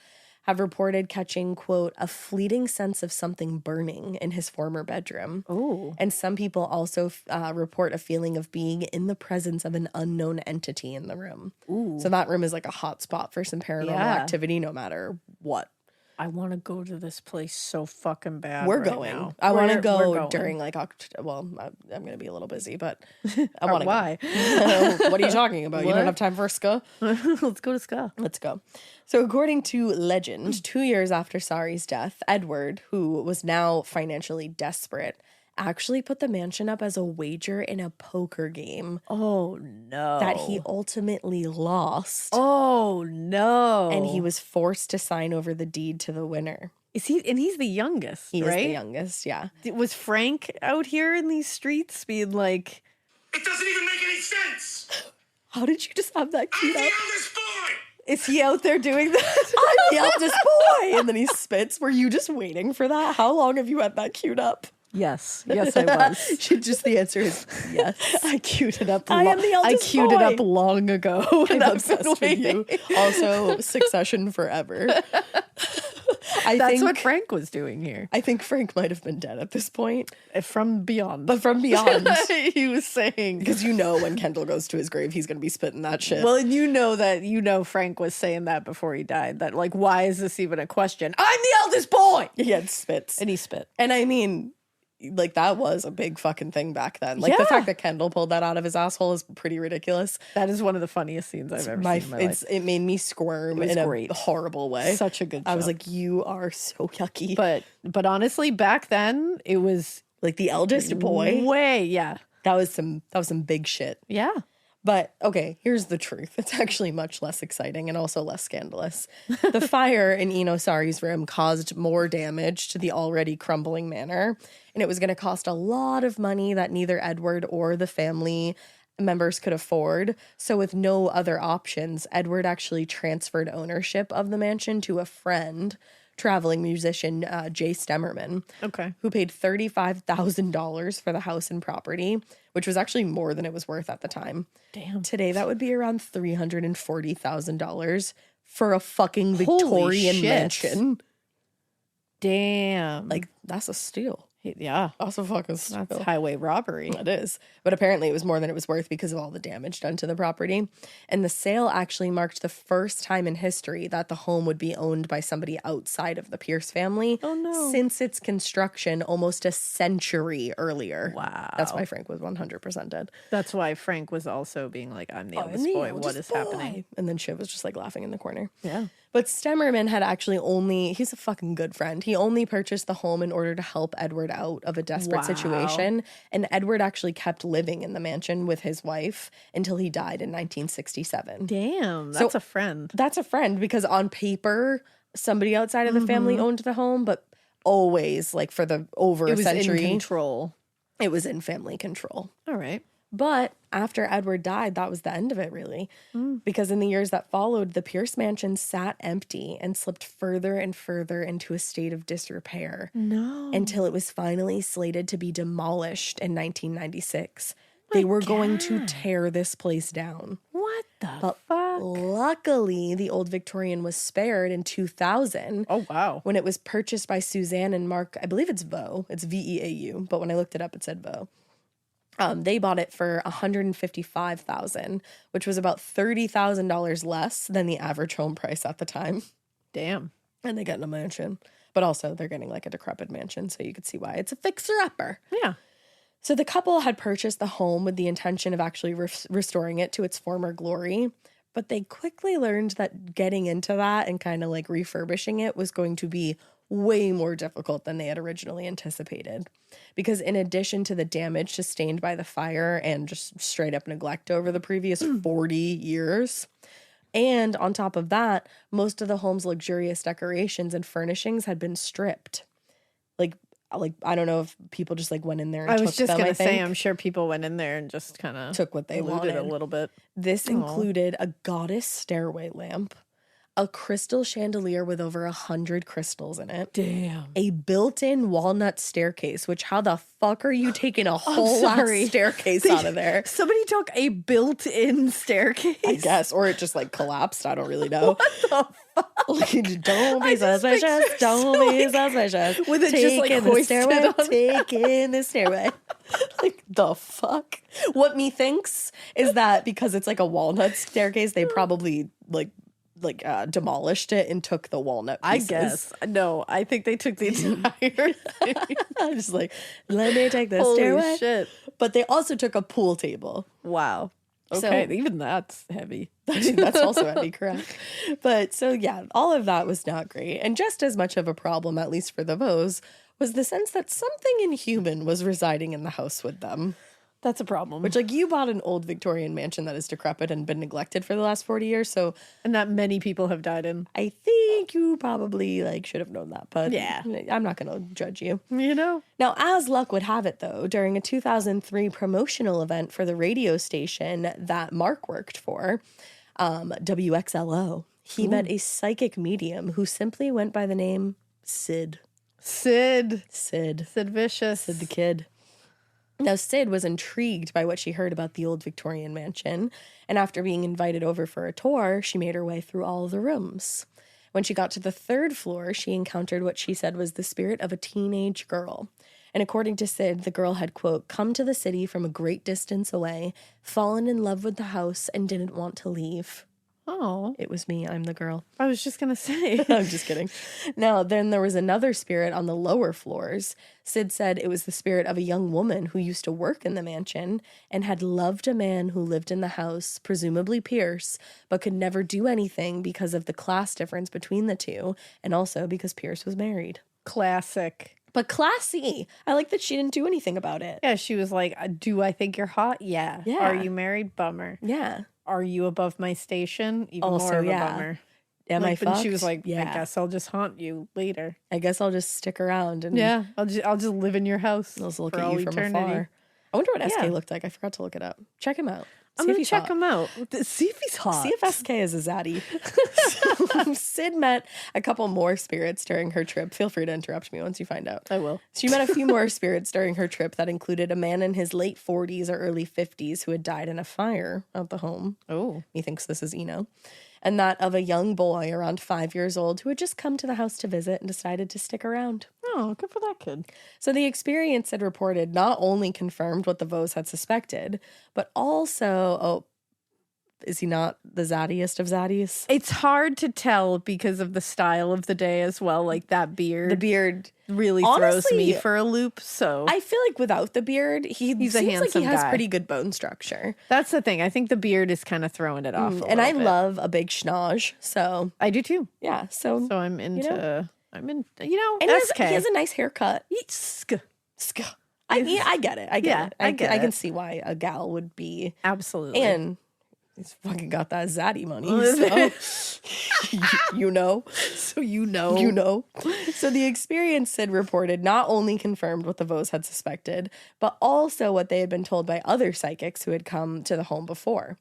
have reported catching, quote, a fleeting sense of something burning in his former bedroom. Ooh. And some people also report a feeling of being in the presence of an unknown entity in the room. Ooh. So that room is like a hot spot for some paranormal activity no matter what. I want to go to this place so fucking bad. We're right going. now. I want to go during like October. Well, I'm going to be a little busy, but I want to. Why? What are you talking about? You don't have time for a ska? Let's go to ska. Let's go. So according to legend, 2 years after Sari's death, Edward, who was now financially desperate, actually put the mansion up as a wager in a poker game. Oh, no. That he ultimately lost. Oh, no. And he was forced to sign over the deed to the winner. And he's the youngest, He right? is the youngest, yeah. Was Frank out here in these streets being like... It doesn't even make any sense! How did you just have that I'm queued the up? eldest boy! Is he out there doing that? I'm the eldest boy! And then he spits. Were you just waiting for that? How long have you had that queued up? Yes. Yes, I was. The answer is yes. I queued it up. I am the eldest I queued boy. it up long ago. I'm obsessed with you. Also, Succession forever. That's what Frank was doing here. I think Frank might have been dead at this point. From beyond. But from beyond. He was saying. Because when Kendall goes to his grave, he's going to be spitting that shit. Well, and Frank was saying that before he died. That, like, why is this even a question? I'm the eldest boy! He had spits. And he spit. And I mean... like, that was a big fucking thing back then. Like, the fact that Kendall pulled that out of his asshole is pretty ridiculous. That is one of the funniest scenes I've ever seen in my life. It made me squirm in a horrible way. Such a good show. I was like, you are so yucky. But honestly, back then, it was... like, the eldest boy. Yeah. That was some big shit. Yeah. But, okay, here's the truth. It's actually much less exciting and also less scandalous. The fire in Eno Sari's room caused more damage to the already crumbling manor, and it was going to cost a lot of money that neither Edward or the family members could afford. So with no other options, Edward actually transferred ownership of the mansion to a friend, traveling musician Jay Stemmerman, who paid $35,000 for the house and property, which was actually more than it was worth at the time. Damn. Today, that would be around $340,000 for a fucking Victorian mansion. Damn. Like, that's a steal. Yeah. Also fucking That's stupid. highway robbery. It is. But apparently it was more than it was worth because of all the damage done to the property. And the sale actually marked the first time in history that the home would be owned by somebody outside of the Pierce family. Oh, no. Since its construction almost a century earlier. Wow. That's why Frank was 100% dead. That's why Frank was also being like, I'm the I'm eldest the boy. eldest What is boy. happening? And then Shiv was just like laughing in the corner. Yeah. But Stemmerman had actually he's a fucking good friend. He only purchased the home in order to help Edward out of a desperate situation. And Edward actually kept living in the mansion with his wife until he died in 1967. Damn. That's a friend. That's a friend because on paper, somebody outside of the family owned the home, but always, like for over a century, in control. it was in family control. All right. But after Edward died, that was the end of it, really. Because in the years that followed, the Pierce mansion sat empty and slipped further and further into a state of disrepair. No. Until it was finally slated to be demolished in 1996. They were going to tear this place down. What the But fuck? luckily, the old Victorian was spared in 2000. Oh, wow. When it was purchased by Suzanne and Mark, I believe it's Vaux. It's Veau, but when I looked it up, it said Vaux. They bought it for $155,000, which was about $30,000 less than the average home price at the time. Damn. And they got in a mansion, but also they're getting like a decrepit mansion, so you could see why it's a fixer-upper. Yeah. So the couple had purchased the home with the intention of actually restoring it to its former glory, but they quickly learned that getting into that and kind of like refurbishing it was going to be way more difficult than they had originally anticipated. Because in addition to the damage sustained by the fire and just straight up neglect over the previous 40 years, and on top of that, most of the home's luxurious decorations and furnishings had been stripped. Like I don't know if people just like went in there and I took was just them, going I to say, think. I'm sure people went in there and just kind of Took what they looted wanted. a little bit. This included a goddess stairway lamp, a crystal chandelier with over 100 crystals in it. Damn. A built-in walnut staircase, which how the fuck are you taking a whole ass staircase out of there? Somebody took a built-in staircase. I guess, or it just like collapsed. I don't really know. What the fuck? Like, don't be I just suspicious. picture Don't be like, suspicious. with it just, like, Taking the hoisted stairway. on. Taking the stairway. Like the fuck. What me thinks is that because it's like a walnut staircase, they probably demolished it and took the walnut pieces. I guess. No, I think they took the entire thing. I'm just like, let me take this Holy stairway. shit. But they also took a pool table. Wow. So- Okay, even that's heavy. That's also heavy, correct? But so yeah, all of that was not great. And just as much of a problem, at least for the Vaux, was the sense that something inhuman was residing in the house with them. That's a problem. Which, like, you bought an old Victorian mansion that is decrepit and been neglected for the last 40 years, so and that many people have died in. I think you probably, like, should have known that, but Yeah. I'm not going to judge you. You know? Now, as luck would have it, though, during a 2003 promotional event for the radio station that Mark worked for, WXLO, he met a psychic medium who simply went by the name Sid. Sid Sid Vicious. the kid. Now, Sid was intrigued by what she heard about the old Victorian mansion, and after being invited over for a tour, she made her way through all the rooms. When she got to the third floor, she encountered what she said was the spirit of a teenage girl. And according to Sid, the girl had, quote, come to the city from a great distance away, fallen in love with the house, and didn't want to leave. Oh, It was me. I'm the girl. I was just going to say. I'm just kidding. Now, then there was another spirit on the lower floors. Sid said it was the spirit of a young woman who used to work in the mansion and had loved a man who lived in the house, presumably Pierce, but could never do anything because of the class difference between the two, and also because Pierce was married. Classic. But classy. I like that she didn't do anything about it. Yeah, she was like, do I think you're hot? Yeah. Yeah. Are you married? Bummer. Yeah. Are you above my station? Even Also, more of yeah. a bummer. Am I But fucked? she was like, yeah. I guess I'll just haunt you later. I guess I'll just stick around and Yeah, I'll just live in your house. I'll just look for at all you from eternity. afar. I wonder what SK Yeah. looked like. I forgot to look it up. Check him out. I'm See if gonna he's check hot. him out. See if he's hot. See if SK is a zaddy. So, Sid met a couple more spirits during her trip. Feel free to interrupt me once you find out. I will. She met a few more spirits during her trip that included a man in his late 40s or early 50s who had died in a fire at the home. Oh. He thinks this is Eno. and that of a young boy around 5 years old who had just come to the house to visit and decided to stick around. Oh, good for that kid. So the experience had reported not only confirmed what the Vos had suspected, but also, is he not the zaddiest of zaddies? It's hard to tell because of the style of the day as well. Like that beard. The beard really throws me for a loop. So I feel like without the beard, he's a handsome like he has guy. pretty good bone structure. That's the thing. I think the beard is kind of throwing it off. And I love a big schnoz. So I do too. yeah. So I'm into. and SK. he has a nice haircut. Sk. I get it. I get Yeah, it. I get I can it. see why a gal would be. Absolutely. And he's fucking got that zaddy money. So you know. So you know. You know. So the experience, Sid reported, not only confirmed what the Vos had suspected, but also what they had been told by other psychics who had come to the home before.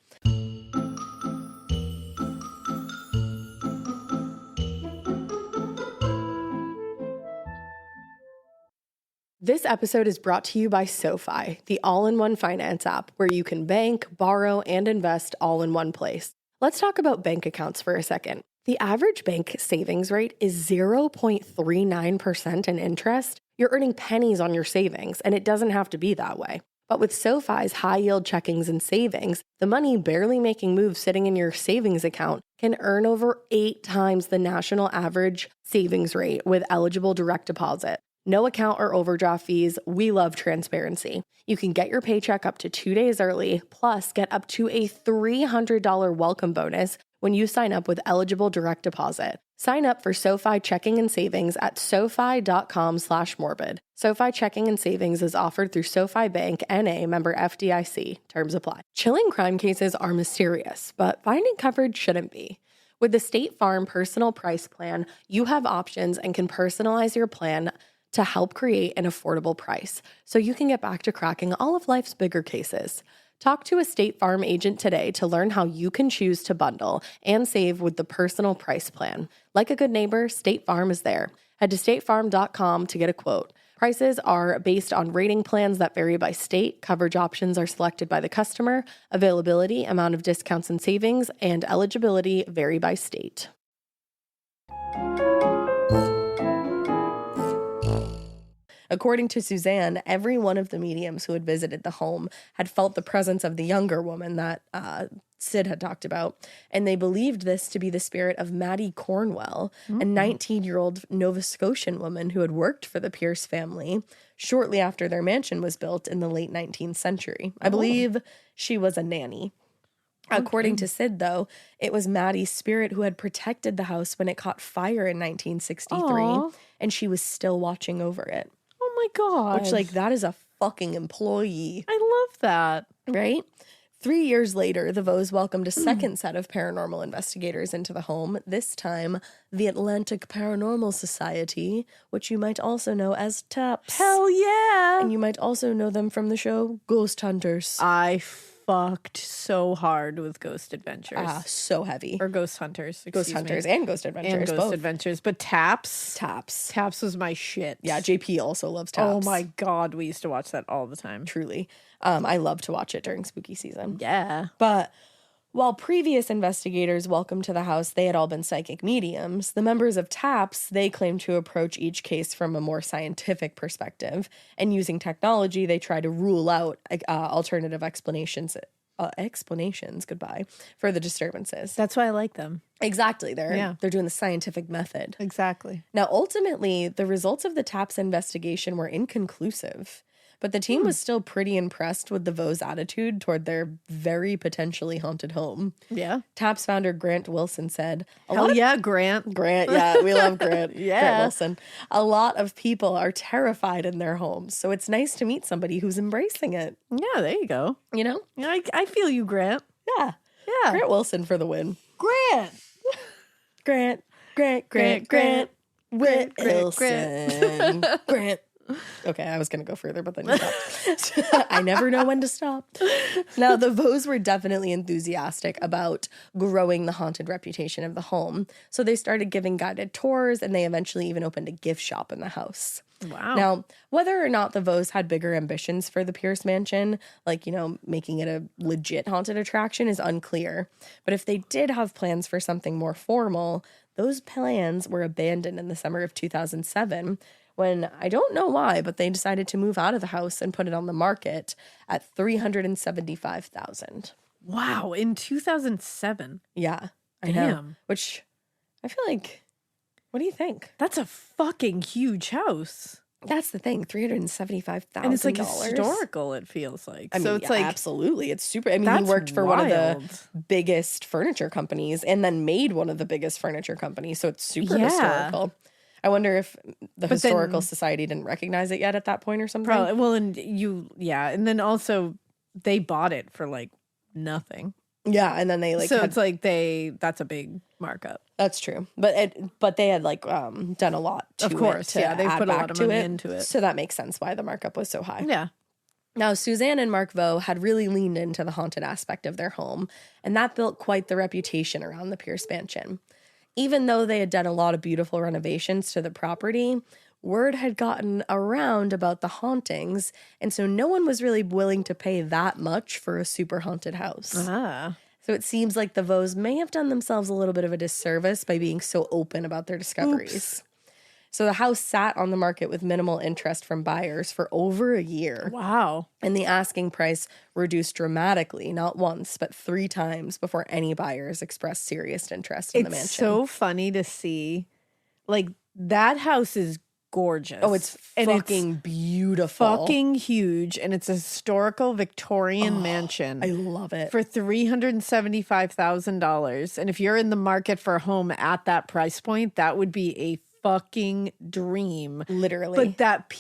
This episode is brought to you by SoFi, the all-in-one finance app where you can bank, borrow, and invest all in one place. Let's talk about bank accounts for a second. The average bank savings rate is 0.39% in interest. You're earning pennies on your savings, and it doesn't have to be that way. But with SoFi's high-yield checkings and savings, the money barely making moves sitting in your savings account can earn over 8 times the national average savings rate with eligible direct deposit. No account or overdraft fees. We love transparency. You can get your paycheck up to 2 days early, plus get up to a $300 welcome bonus when you sign up with eligible direct deposit. Sign up for SoFi checking and savings at SoFi.com/morbid. SoFi checking and savings is offered through SoFi Bank, N.A., member FDIC. Terms apply. Chilling crime cases are mysterious, but finding coverage shouldn't be. With the State Farm Personal Price Plan, you have options and can personalize your plan to help create an affordable price so you can get back to cracking all of life's bigger cases. Talk to a State Farm agent today to learn how you can choose to bundle and save with the Personal Price Plan. Like a good neighbor, State Farm is there. Head to statefarm.com to get a quote. Prices are based on rating plans that vary by state. Coverage options are selected by the customer. Availability, amount of discounts and savings, and eligibility vary by state. According to Suzanne, every one of the mediums who had visited the home had felt the presence of the younger woman that Sid had talked about, and they believed this to be the spirit of Maddie Cornwell, a 19-year-old Nova Scotian woman who had worked for the Pierce family shortly after their mansion was built in the late 19th century. I believe she was a nanny. According to Sid, though, it was Maddie's spirit who had protected the house when it caught fire in 1963, and she was still watching over it. Oh my God. Which, like, that is a fucking employee. I love that. Right? 3 years later, the Vos welcomed a second set of paranormal investigators into the home, this time the Atlantic Paranormal Society, which you might also know as TAPS. Hell yeah. And you might also know them from the show Ghost Hunters. I fucked so hard with Ghost Adventures. So heavy. Or Ghost Hunters. Ghost Hunters and Ghost Adventures. And Ghost both. Adventures. But Taps. Taps was my shit. Yeah, JP also loves Taps. Oh my God, we used to watch that all the time. Truly. I love to watch it during spooky season. Yeah. But while previous investigators welcomed to the house, they had all been psychic mediums, the members of TAPS, they claimed to approach each case from a more scientific perspective. And using technology, they try to rule out alternative explanations, for the disturbances. That's why I like them. Exactly. They're doing the scientific method. Exactly. Now, ultimately, the results of the TAPS investigation were inconclusive. But the team was still pretty impressed with the Vos' attitude toward their very potentially haunted home. Yeah. TAPS founder Grant Wilson said, Grant. Grant, yeah, we love Grant. Yeah. Grant Wilson. A lot of people are terrified in their homes, so it's nice to meet somebody who's embracing it. Yeah, there you go. You know? Yeah, I feel you, Grant. Yeah. Yeah. Grant Wilson for the win. Grant. Grant Wilson. Grant. Okay, I was going to go further, but then you stopped. I never know when to stop. Now, the Vos were definitely enthusiastic about growing the haunted reputation of the home. So they started giving guided tours, and they eventually even opened a gift shop in the house. Wow. Now, whether or not the Vos had bigger ambitions for the Pierce Mansion, like, making it a legit haunted attraction, is unclear. But if they did have plans for something more formal, those plans were abandoned in the summer of 2007, when, I don't know why, but they decided to move out of the house and put it on the market at $375,000. Wow, in 2007. Yeah, I know. Damn. Which I feel like, what do you think? That's a fucking huge house. That's the thing, $375,000. And it's like historical, it feels like. I mean, so it's like, absolutely. It's super. I mean, he that's worked for one of the wild. biggest furniture companies and then made one of the biggest furniture companies. So it's super Yeah. historical. I wonder if the But Historical then- Society didn't recognize it yet at that point or something. probably, well, and and then also they bought it for like nothing. Yeah, and then they So it's like that's a big markup. that's true. But they had done a lot to Of course, it to yeah, they've add put a back lot of to money it. into it. So that makes sense why the markup was so high. Yeah. Now, Suzanne and Mark Vo had really leaned into the haunted aspect of their home, and that built quite the reputation around the Pierce Mansion. Even though they had done a lot of beautiful renovations to the property, word had gotten around about the hauntings, and so no one was really willing to pay that much for a super haunted house. Ah. So it seems like the Vos may have done themselves a little bit of a disservice by being so open about their discoveries. Oops. So the house sat on the market with minimal interest from buyers for over a year. Wow. And the asking price reduced dramatically, not once, but 3 times before any buyers expressed serious interest in the mansion. It's so funny to see. Like, that house is gorgeous. Oh, it's fucking beautiful. fucking huge, and it's a historical Victorian mansion. I love it. For $375,000. And if you're in the market for a home at that price point, that would be a fucking dream. Literally. But that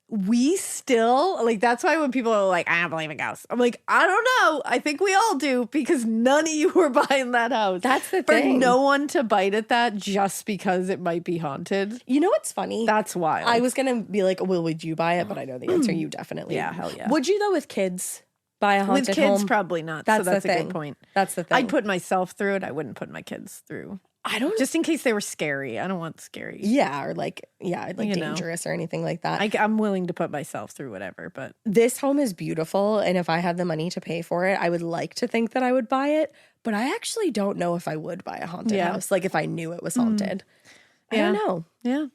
we still, like, that's why when people are like, I don't believe in ghosts, I'm like, I don't know. I think we all do, because none of you were buying that house. That's the For thing. no one to bite at that just because it might be haunted. You know what's funny? That's wild. I was going to be like, well, would you buy it? But I know the answer. You definitely. Yeah, hell yeah. Would you, though, with kids, buy a haunted With kids, home? probably not. That's so that's the a thing. good point. That's the thing. I'd put myself through it. I wouldn't put my kids through. I don't Just in case they were scary. I don't want scary. Yeah, or dangerous or anything like that. I'm willing to put myself through whatever, but This home is beautiful, and if I had the money to pay for it, I would like to think that I would buy it, but I actually don't know if I would buy a haunted Yeah. house, like if I knew it was haunted. I don't know. yeah.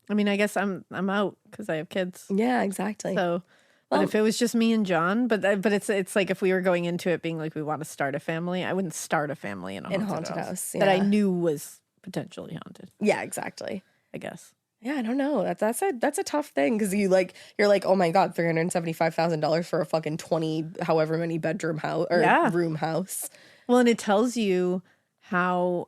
I mean, I guess I'm out because I have kids. Yeah, exactly. So, but Well- if it was just me and John, but it's like if we were going into it being like we want to start a family, I wouldn't start a family in a haunted house that I yeah. knew was potentially haunted. Yeah, exactly. I guess. Yeah, I don't know. That's a tough thing because you're like, oh my God, $375,000 for a fucking 20 however many bedroom house or Yeah. room house. Well, and it tells you how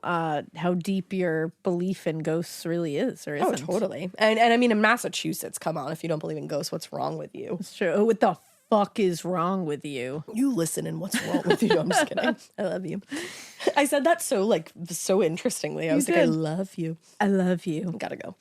deep your belief in ghosts really is or isn't. Oh, totally. And I mean, in Massachusetts, come on, if you don't believe in ghosts, what's wrong with you? It's true. Oh, what the fuck is wrong with you? You listen and what's wrong with you? I'm just kidding. I love you. I said that so interestingly. I was like, I did. love you. I love you. Gotta go.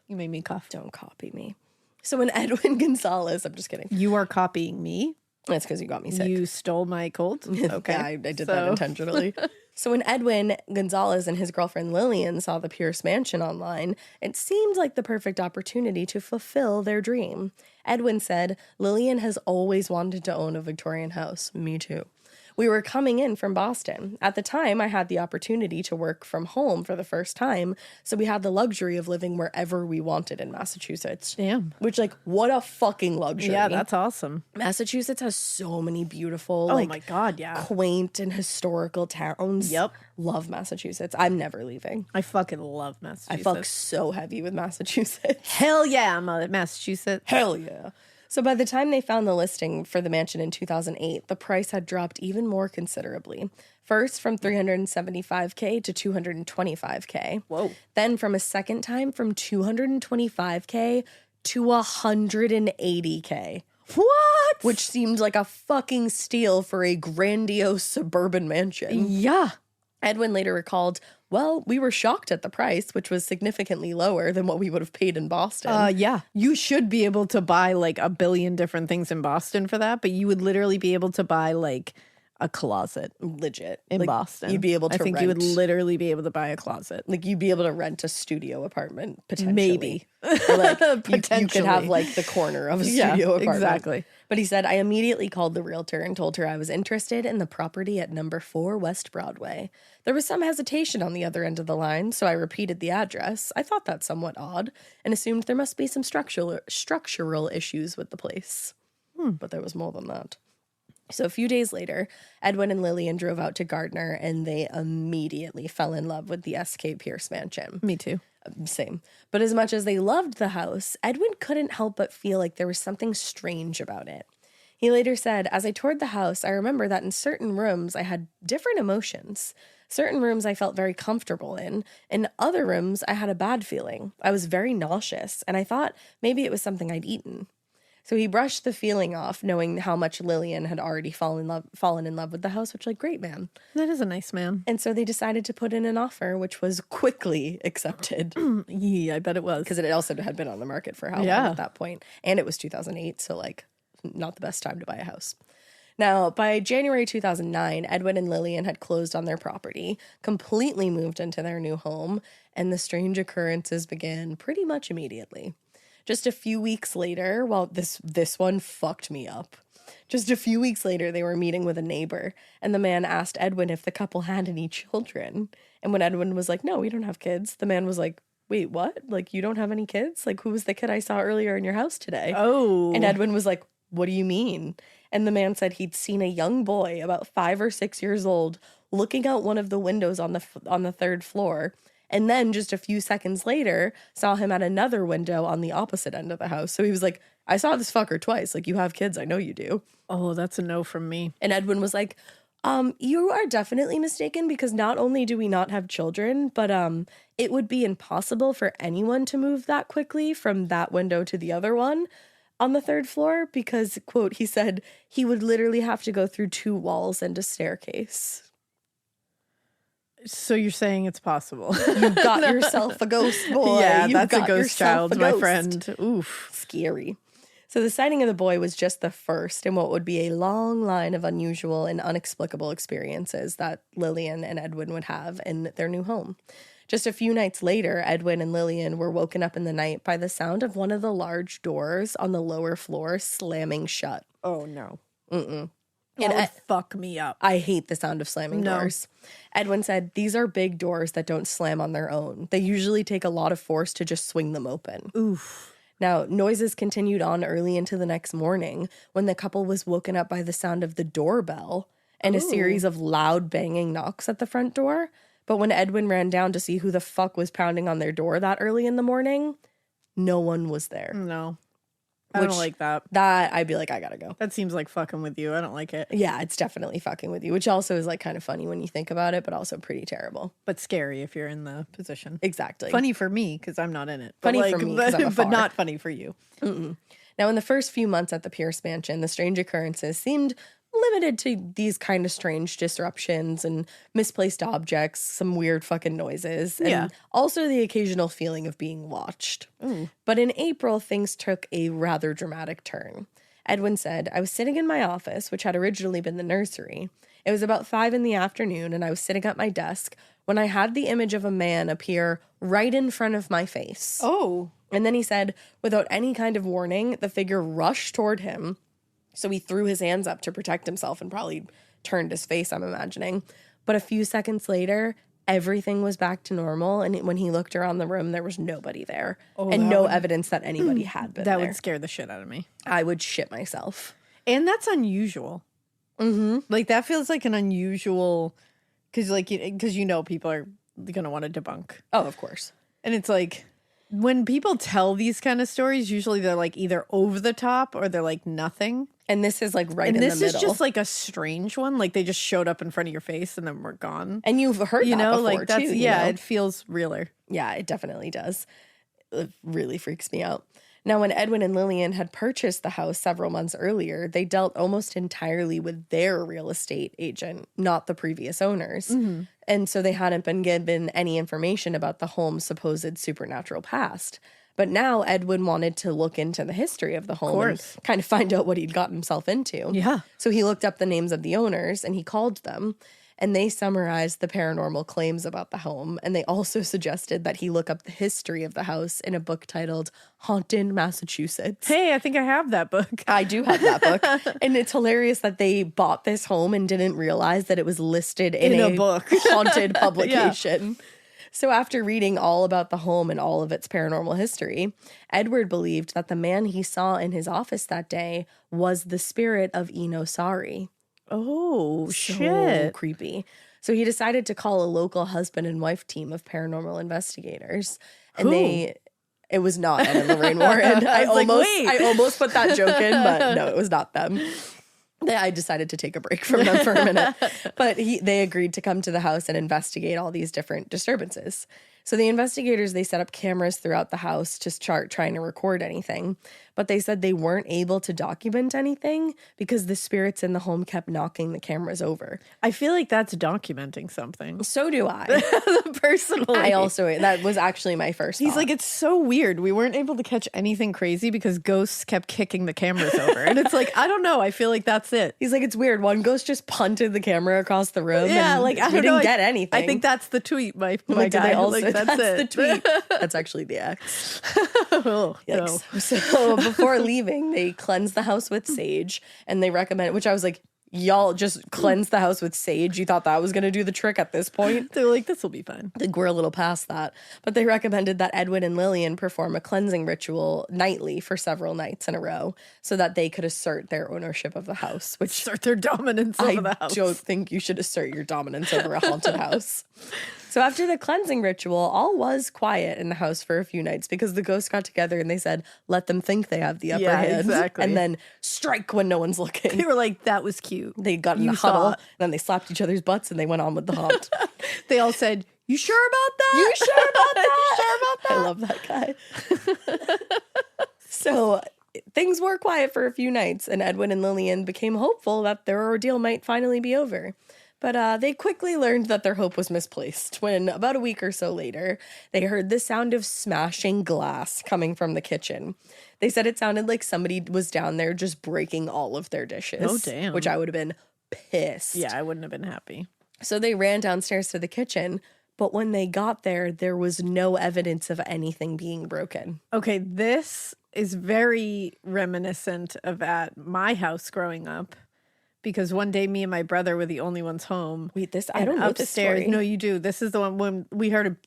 You made me cough. Don't copy me. So when Edwin Gonzalez, I'm just kidding. You are copying me. That's because you got me sick. You stole my cold. Okay. Yeah, I did that intentionally. So when Edwin Gonzalez and his girlfriend Lillian saw the Pierce Mansion online, it seemed like the perfect opportunity to fulfill their dream. Edwin said, Lillian has always wanted to own a Victorian house. Me too. We were coming in from Boston. At the time, I had the opportunity to work from home for the first time, so we had the luxury of living wherever we wanted in Massachusetts. Damn. Which, like, what a fucking luxury. Yeah, that's awesome. Massachusetts has so many beautiful, Oh my God, yeah. quaint and historical towns. Yep. Love Massachusetts. I'm never leaving. I fucking love I Massachusetts. fuck so heavy with Massachusetts. Hell yeah, I'm a Massachusetts. Hell yeah. So by the time they found the listing for the mansion in 2008, the price had dropped even more considerably. First from $375K to $225K. Whoa. Then from a second time from $225K to $180K. What? Which seemed like a fucking steal for a grandiose suburban mansion. Yeah. Edwin later recalled, well, we were shocked at the price, which was significantly lower than what we would have paid in Boston. Yeah. You should be able to buy like a billion different things in Boston for that, but you would literally be able to buy like a closet Legit. in Like, Boston. You'd be able to I think rent. you would literally be able to buy a closet. Like, you'd be able to rent a studio apartment, potentially. Maybe. Or, like, you could Potentially. have, like, the corner of a Yeah, studio apartment. exactly. But he said, I immediately called the realtor and told her I was interested in the property at number 4 West Broadway. There was some hesitation on the other end of the line, so I repeated the address. I thought that somewhat odd and assumed there must be some structural issues with the place. But there was more than that. So a few days later, Edwin and Lillian drove out to Gardner, and they immediately fell in love with the SK Pierce mansion. Me too. Same. But as much as they loved the house, Edwin couldn't help but feel like there was something strange about it. He later said, as I toured the house, I remember that in certain rooms I had different emotions. Certain rooms I felt very comfortable in. In other rooms, I had a bad feeling. I was very nauseous, and I thought maybe it was something I'd eaten. So he brushed the feeling off, knowing how much Lillian had already fallen in love with the house, which, like, great man. That is a nice man. And so they decided to put in an offer, which was quickly accepted. Yeah, I bet it was. Because it also had been on the market for how long Yeah. at that point. And it was 2008, so, like, not the best time to buy a house. Now, by January 2009, Edwin and Lillian had closed on their property, completely moved into their new home, and the strange occurrences began pretty much immediately. Just a few weeks later, well, this one fucked me up. Just a few weeks later, they were meeting with a neighbor, and the man asked Edwin if the couple had any children. And when Edwin was like, no, we don't have kids, the man was like, wait, what? Like, you don't have any kids? Like, who was the kid I saw earlier in your house today? Oh. And Edwin was like, what do you mean? And the man said he'd seen a young boy about 5 or 6 years old looking out one of the windows on the 3rd floor. And then just a few seconds later, saw him at another window on the opposite end of the house. So he was like, I saw this fucker twice. Like, you have kids. I know you do. Oh, that's a no from me. And Edwin was like, you are definitely mistaken, because not only do we not have children, but it would be impossible for anyone to move that quickly from that window to the other one on the 3rd floor, because, quote, he said he would literally have to go through 2 walls and a staircase. So you're saying it's possible. You got yourself a ghost, boy. Yeah, You that's a got ghost yourself child, a my ghost. friend. Oof. Scary. So the sighting of the boy was just the first in what would be a long line of unusual and inexplicable experiences that Lillian and Edwin would have in their new home. Just a few nights later, Edwin and Lillian were woken up in the night by the sound of one of the large doors on the lower floor slamming shut. Oh, no. Mm-mm. That And would fuck me up. I hate the sound of slamming doors. Edwin said, these are big doors that don't slam on their own. They usually take a lot of force to just swing them open. Oof. Now, noises continued on early into the next morning when the couple was woken up by the sound of the doorbell and a series of loud banging knocks at the front door. But when Edwin ran down to see who the fuck was pounding on their door that early in the morning, no one was there. No. I Which- don't like that. That, I'd be like, I gotta go. That seems like fucking with you. I don't like it. Yeah, it's definitely fucking with you, which also is like kind of funny when you think about it, but also pretty terrible. But scary if you're in the position. Exactly. Funny for me because I'm not in it. Funny but for me 'cause I'm but afar. not funny for you. Now, in the first few months at the Pierce Mansion, the strange occurrences seemed limited to these kind of strange disruptions and misplaced objects, some weird fucking noises, and also the occasional feeling of being watched. But in April, things took a rather dramatic turn. Edwin said, I was sitting in my office, which had originally been the nursery. It was about 5 p.m, and I was sitting at my desk when I had the image of a man appear right in front of my face. Oh. And then he said, without any kind of warning, the figure rushed toward him. So he threw his hands up to protect himself and probably turned his face, I'm imagining. But a few seconds later, everything was back to normal. And when he looked around the room, there was nobody there. And no evidence that anybody had been That there. would scare the shit out of me. I would shit myself. And that's unusual. Mm-hmm. Like that feels like an unusual, because you know people are gonna want to debunk. Oh, of course. And it's like when people tell these kind of stories, usually they're like either over the top or they're like nothing. And this is like right And in the this middle. is just like a strange one. Like they just showed up in front of your face and then we're gone. and you've heard You that know, before like that's too. You know? it feels realer. Yeah, it definitely does. It really freaks me out. Now, when Edwin and Lillian had purchased the house several months earlier, they dealt almost entirely with their real estate agent, not the previous owners. And so they hadn't been given any information about the home's supposed supernatural past. But now Edwin wanted to look into the history of the home and kind of find out what he'd gotten himself into. Yeah. So he looked up the names of the owners and he called them, and they summarized the paranormal claims about the home. And they also suggested that he look up the history of the house in a book titled Haunted Massachusetts. Hey, I think I have that book. I do have that book. And it's hilarious that they bought this home and didn't realize that it was listed in a book. haunted publication. So after reading all about the home and all of its paranormal history, Edward believed that the man he saw in his office that day was the spirit of Sari. Oh, So shit. creepy. So he decided to call a local husband and wife team of paranormal investigators. And it was not Ed and Lorraine Warren. I almost put that joke in, but no, it was not them. I decided to take a break from them for a minute. But they agreed to come to the house and investigate all these different disturbances. So the investigators, they set up cameras throughout the house to start trying to record anything. But they said they weren't able to document anything because the spirits in the home kept knocking the cameras over. I feel like that's documenting something. So do I. Personally. That was actually my first He's thought. like, it's so weird. We weren't able to catch anything crazy because ghosts kept kicking the cameras over. And it's like, I don't know. I feel like that's it. He's like, it's weird. One ghost just punted the camera across the room. Yeah, and like, I we don't didn't know. get anything. I think that's the tweet, my Like, did guy. they also, Like, that's it. the tweet. That's actually the X. Oh, no. Yikes. So before leaving, they cleansed the house with sage, and they recommend, which I was like, y'all just cleanse the house with sage? You thought that was going to do the trick at this point? They're like, this will be fine. I think we're a little past that. But they recommended that Edwin and Lillian perform a cleansing ritual nightly for several nights in a row so that they could assert their ownership of the house, which Assert their dominance over the house. I don't think you should assert your dominance over a haunted house. So after the cleansing ritual, all was quiet in the house for a few nights because the ghosts got together and they said, let them think they have the upper hand. Exactly. And then strike when no one's looking. They were like, that was cute. They got in You a saw huddle, it. then they slapped each other's butts and they went on with the haunt. They all said, you sure about that? You sure about that? You sure about that? I love that guy. So things were quiet for a few nights, and Edwin and Lillian became hopeful that their ordeal might finally be over. But they quickly learned that their hope was misplaced when, about a week or so later, they heard the sound of smashing glass coming from the kitchen. They said it sounded like somebody was down there just breaking all of their dishes. Oh, damn. Which I would have been pissed. Yeah, I wouldn't have been happy. So they ran downstairs to the kitchen, but when they got there was no evidence of anything being broken. Okay, this is very reminiscent of at my house growing up. Because one day, me and my brother were the only ones home. Wait, I don't know this story. No, you do. This is the one when we heard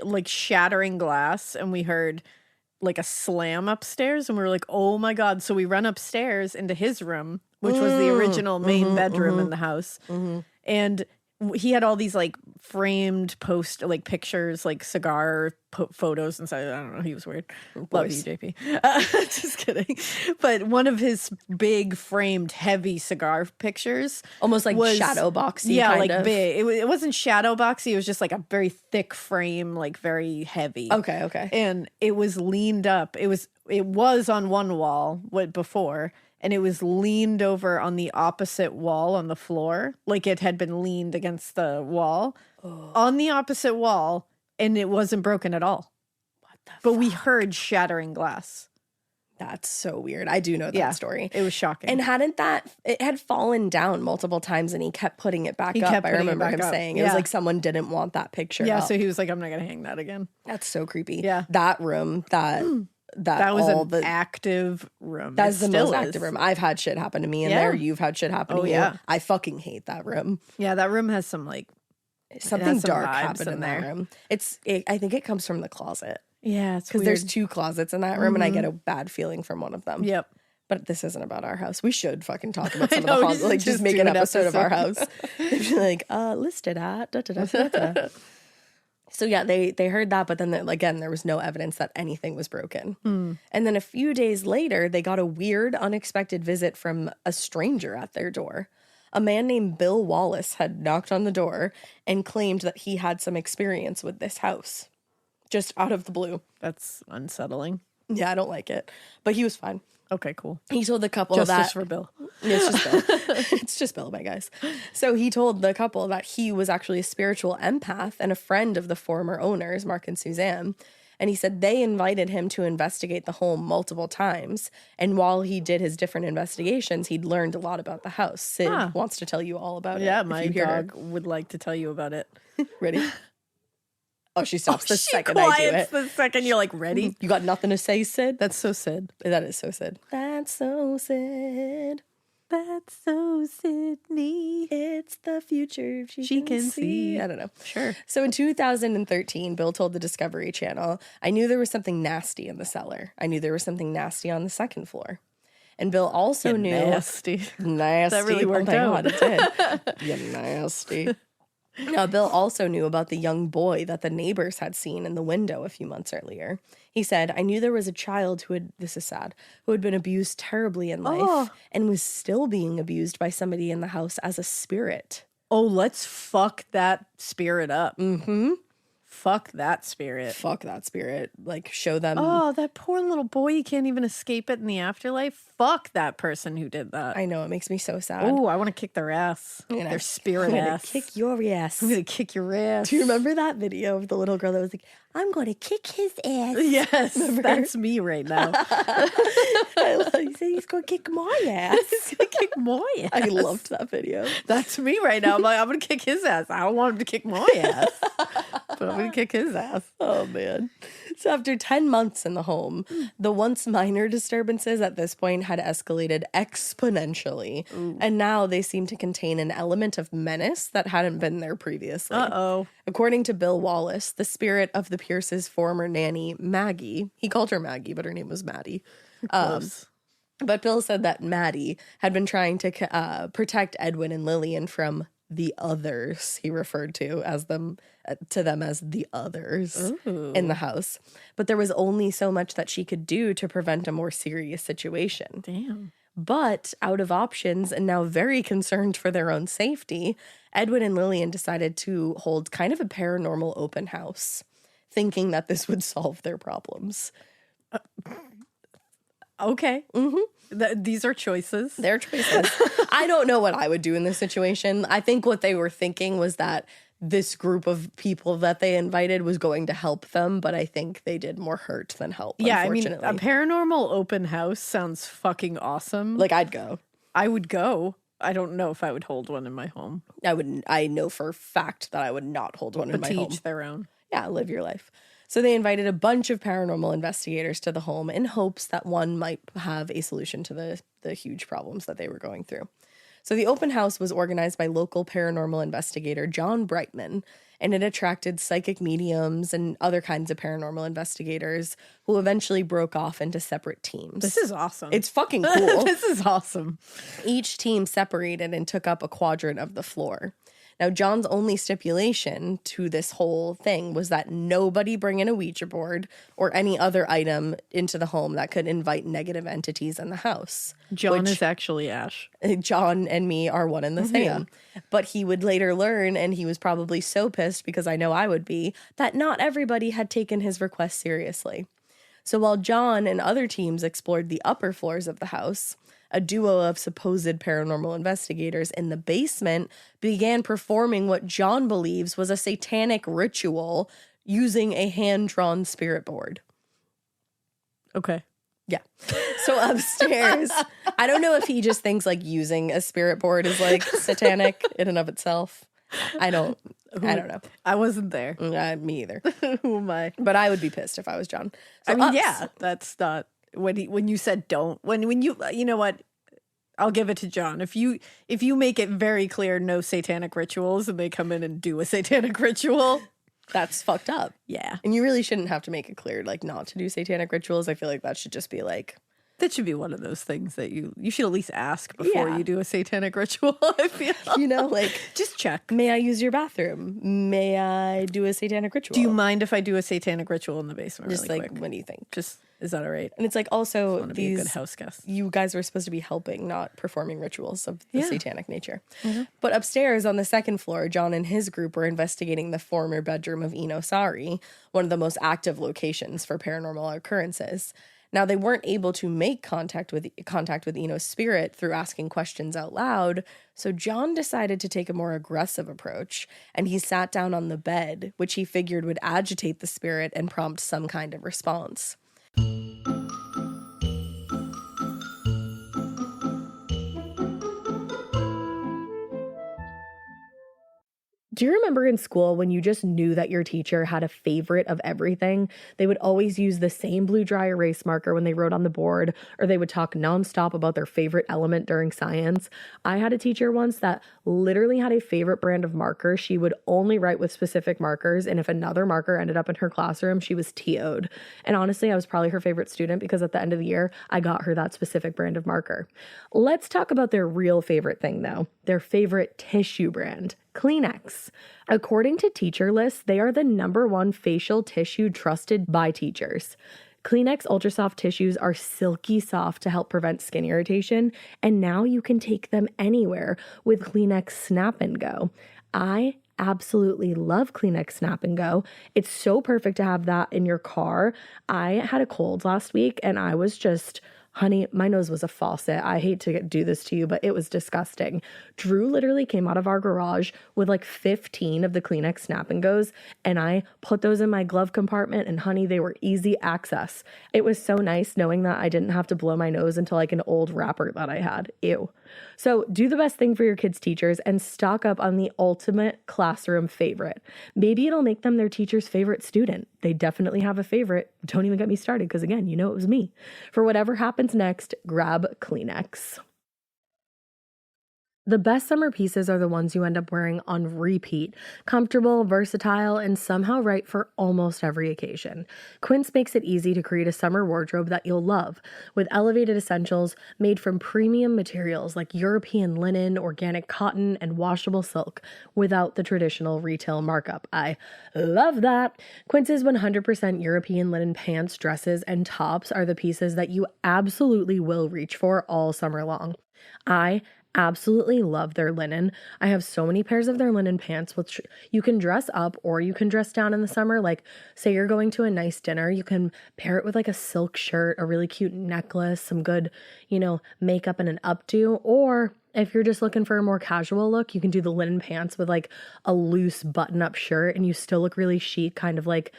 like shattering glass, and we heard like a slam upstairs, and we were like, "Oh my god!" So we run upstairs into his room, which was the original main bedroom in the house, and he had all these like framed pictures, like cigar photos inside. I don't know. He was weird. Love you, JP. Just kidding. But one of his big framed heavy cigar pictures, Almost like shadow boxy. yeah, kind like of. big. It wasn't shadow boxy. It was just like a very thick frame, like very heavy. Okay. And it was leaned up. It was on one wall before. And it was leaned over on the opposite wall on the floor. Like it had been leaned against the wall on the opposite wall, and it wasn't broken at all. But we heard shattering glass. That's so weird. I do know that story. It was shocking. And it had fallen down multiple times and he kept putting it back up. I remember him saying it was like someone didn't want that picture up. So he was like, I'm not going to hang that again. That's so creepy. Yeah. That room, that was an active room. That's the most active room. I've had shit happen to me in there. You've had shit happen to you. Yeah. I fucking hate that room. Yeah, that room has some like something some dark vibes happened in that there. room. I think it comes from the closet. Yeah, it's Because weird. there's 2 closets in that room and I get a bad feeling from one of them. Yep. But this isn't about our house. We should fucking talk about some know, of the we haunts. should Like just just make do an an episode of our episode. house. They'd be like, listed at da-da-da-da-da. So yeah, they heard that, but then again, there was no evidence that anything was broken. And then a few days later, they got a weird, unexpected visit from a stranger at their door. A man named Bill Wallace had knocked on the door and claimed that he had some experience with this house. Just out of the blue. That's unsettling. Yeah, I don't like it. But he was fine. Okay, cool. He told the couple Justice for Bill. It's just Bill. It's just Bill, my guys. So he told the couple that he was actually a spiritual empath and a friend of the former owners, Mark and Suzanne. And he said they invited him to investigate the home multiple times. And while he did his different investigations, he'd learned a lot about the house. Sid wants to tell you all about it. Yeah, my dog would like to tell you about it. Ready? Oh, she stops the second I do it. The second you're like, ready? You got nothing to say, Sid? That's so Sid. That is so Sid. That's so Sid. That's so Sydney. It's the future She can see. I don't know. Sure. So in 2013, Bill told the Discovery Channel, I knew there was something nasty in the cellar. I knew there was something nasty on the second floor. And Bill also knew... Nasty. Nasty. That really worked out. God, it did. You nasty. Now, Bill also knew about the young boy that the neighbors had seen in the window a few months earlier. He said, I knew there was a child who had, this is sad, who had been abused terribly in life and was still being abused by somebody in the house as a spirit. Oh, let's fuck that spirit up. Mm-hmm. Fuck that spirit. Fuck that spirit. Like, show them. Oh, that poor little boy. You can't even escape it in the afterlife. Fuck that person who did that. I know, it makes me so sad. Oh, I want to kick their ass. You know, Their spirit I'm ass. gonna kick your ass. I'm going to kick your ass. Do you remember that video of the little girl that was like, I'm going to kick his ass? Yes, that's me right now. He said he's going to kick my ass. He's going to kick my ass. I loved that video. That's me right now. I'm like, I'm going to kick his ass. I don't want him to kick my ass, but I'm going to kick his ass. Oh, man. So after 10 months in the home, the once minor disturbances at this point had escalated exponentially. Ooh. And now they seem to contain an element of menace that hadn't been there previously. Uh-oh. According to Bill Wallace, the spirit of the Pierce's former nanny, Maggie, he called her Maggie, but her name was Maddie. Close. But Bill said that Maddie had been trying to protect Edwin and Lillian from the others. He referred to them as the others in the house. But there was only so much that she could do to prevent a more serious situation. Damn. But out of options and now very concerned for their own safety, Edwin and Lillian decided to hold kind of a paranormal open house, thinking that this would solve their problems. Okay. These are choices. Their choices. I don't know what I would do in this situation. I think what they were thinking was that this group of people that they invited was going to help them, but I think they did more hurt than help, Yeah, I mean, unfortunately. a paranormal open house sounds fucking awesome. Like, I'd go. I would go. I don't know if I would hold one in my home. I know for a fact that I would not hold one in my to home. each their own. Yeah, live your life. So they invited a bunch of paranormal investigators to the home in hopes that one might have a solution to the huge problems that they were going through. So the open house was organized by local paranormal investigator John Brightman, and it attracted psychic mediums and other kinds of paranormal investigators who eventually broke off into separate teams. This is awesome. It's fucking cool. This is awesome. Each team separated and took up a quadrant of the floor. Now, John's only stipulation to this whole thing was that nobody bring in a Ouija board or any other item into the home that could invite negative entities in the house. John is actually Ash. John and me are one and the same. Yeah. But he would later learn, and he was probably so pissed, because I know I would be, that not everybody had taken his request seriously. So while John and other teams explored the upper floors of the house, a duo of supposed paranormal investigators in the basement began performing what John believes was a satanic ritual using a hand-drawn spirit board. Okay. Yeah. So upstairs, I don't know if he just thinks like using a spirit board is like satanic in and of itself. I don't know. I wasn't there. Me either. Who am I? But I would be pissed if I was John. So I mean, yeah, that's not when you said don't. When you know what? I'll give it to John. If you make it very clear no satanic rituals and they come in and do a satanic ritual, that's fucked up. Yeah. And you really shouldn't have to make it clear like not to do satanic rituals. I feel like that should just be like, that should be one of those things that you should at least ask before you do a satanic ritual. I feel, you know, like just check. May I use your bathroom? May I do a satanic ritual? Do you mind if I do a satanic ritual in the basement? Just really like, quick? what do you think? Just, is that all right? And it's like also Be a good house guest. You guys were supposed to be helping, not performing rituals of the satanic nature. Mm-hmm. But upstairs on the second floor, John and his group were investigating the former bedroom of Eno Sari, one of the most active locations for paranormal occurrences. Now, they weren't able to make contact with Eno's spirit through asking questions out loud, so John decided to take a more aggressive approach, and he sat down on the bed, which he figured would agitate the spirit and prompt some kind of response. Do you remember in school when you just knew that your teacher had a favorite of everything? They would always use the same blue dry erase marker when they wrote on the board, or they would talk nonstop about their favorite element during science. I had a teacher once that literally had a favorite brand of marker. She would only write with specific markers, and if another marker ended up in her classroom, she was TO'd. And honestly, I was probably her favorite student because at the end of the year, I got her that specific brand of marker. Let's talk about their real favorite thing, though. Their favorite tissue brand. Kleenex. According to teacher lists, they are the #1 facial tissue trusted by teachers. Kleenex Ultra Soft tissues are silky soft to help prevent skin irritation, and now you can take them anywhere with Kleenex Snap and Go. I absolutely love Kleenex Snap and Go. It's so perfect to have that in your car. I had a cold last week and I was just... Honey, my nose was a faucet. I hate to do this to you, but it was disgusting. Drew literally came out of our garage with like 15 of the Kleenex Snap and Goes, and I put those in my glove compartment, and honey, they were easy access. It was so nice knowing that I didn't have to blow my nose into like an old wrapper that I had. Ew. So do the best thing for your kids' teachers and stock up on the ultimate classroom favorite. Maybe it'll make them their teacher's favorite student. They definitely have a favorite. Don't even get me started because, again, you know it was me. For whatever happens next, grab Kleenex. The best summer pieces are the ones you end up wearing on repeat. Comfortable, versatile, and somehow right for almost every occasion. Quince makes it easy to create a summer wardrobe that you'll love, with elevated essentials made from premium materials like European linen, organic cotton, and washable silk, without the traditional retail markup. I love that! Quince's 100% European linen pants, dresses, and tops are the pieces that you absolutely will reach for all summer long. I absolutely love their linen. I have so many pairs of their linen pants, which you can dress up or you can dress down in the summer. Like, say you're going to a nice dinner, you can pair it with like a silk shirt, a really cute necklace, some good, makeup and an updo. Or if you're just looking for a more casual look, you can do the linen pants with like a loose button-up shirt and you still look really chic, kind of like,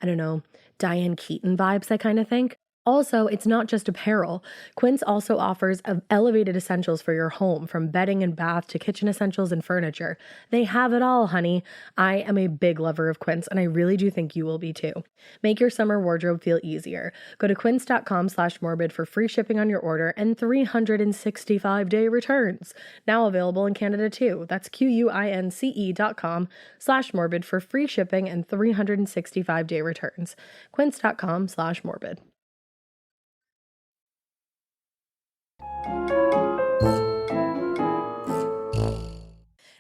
I don't know, Diane Keaton vibes, I kind of think. Also, it's not just apparel. Quince also offers elevated essentials for your home, from bedding and bath to kitchen essentials and furniture. They have it all, honey. I am a big lover of Quince, and I really do think you will be too. Make your summer wardrobe feel easier. Go to quince.com/morbid for free shipping on your order and 365-day returns. Now available in Canada too. That's QUINCE.com/morbid for free shipping and 365-day returns. Quince.com/morbid.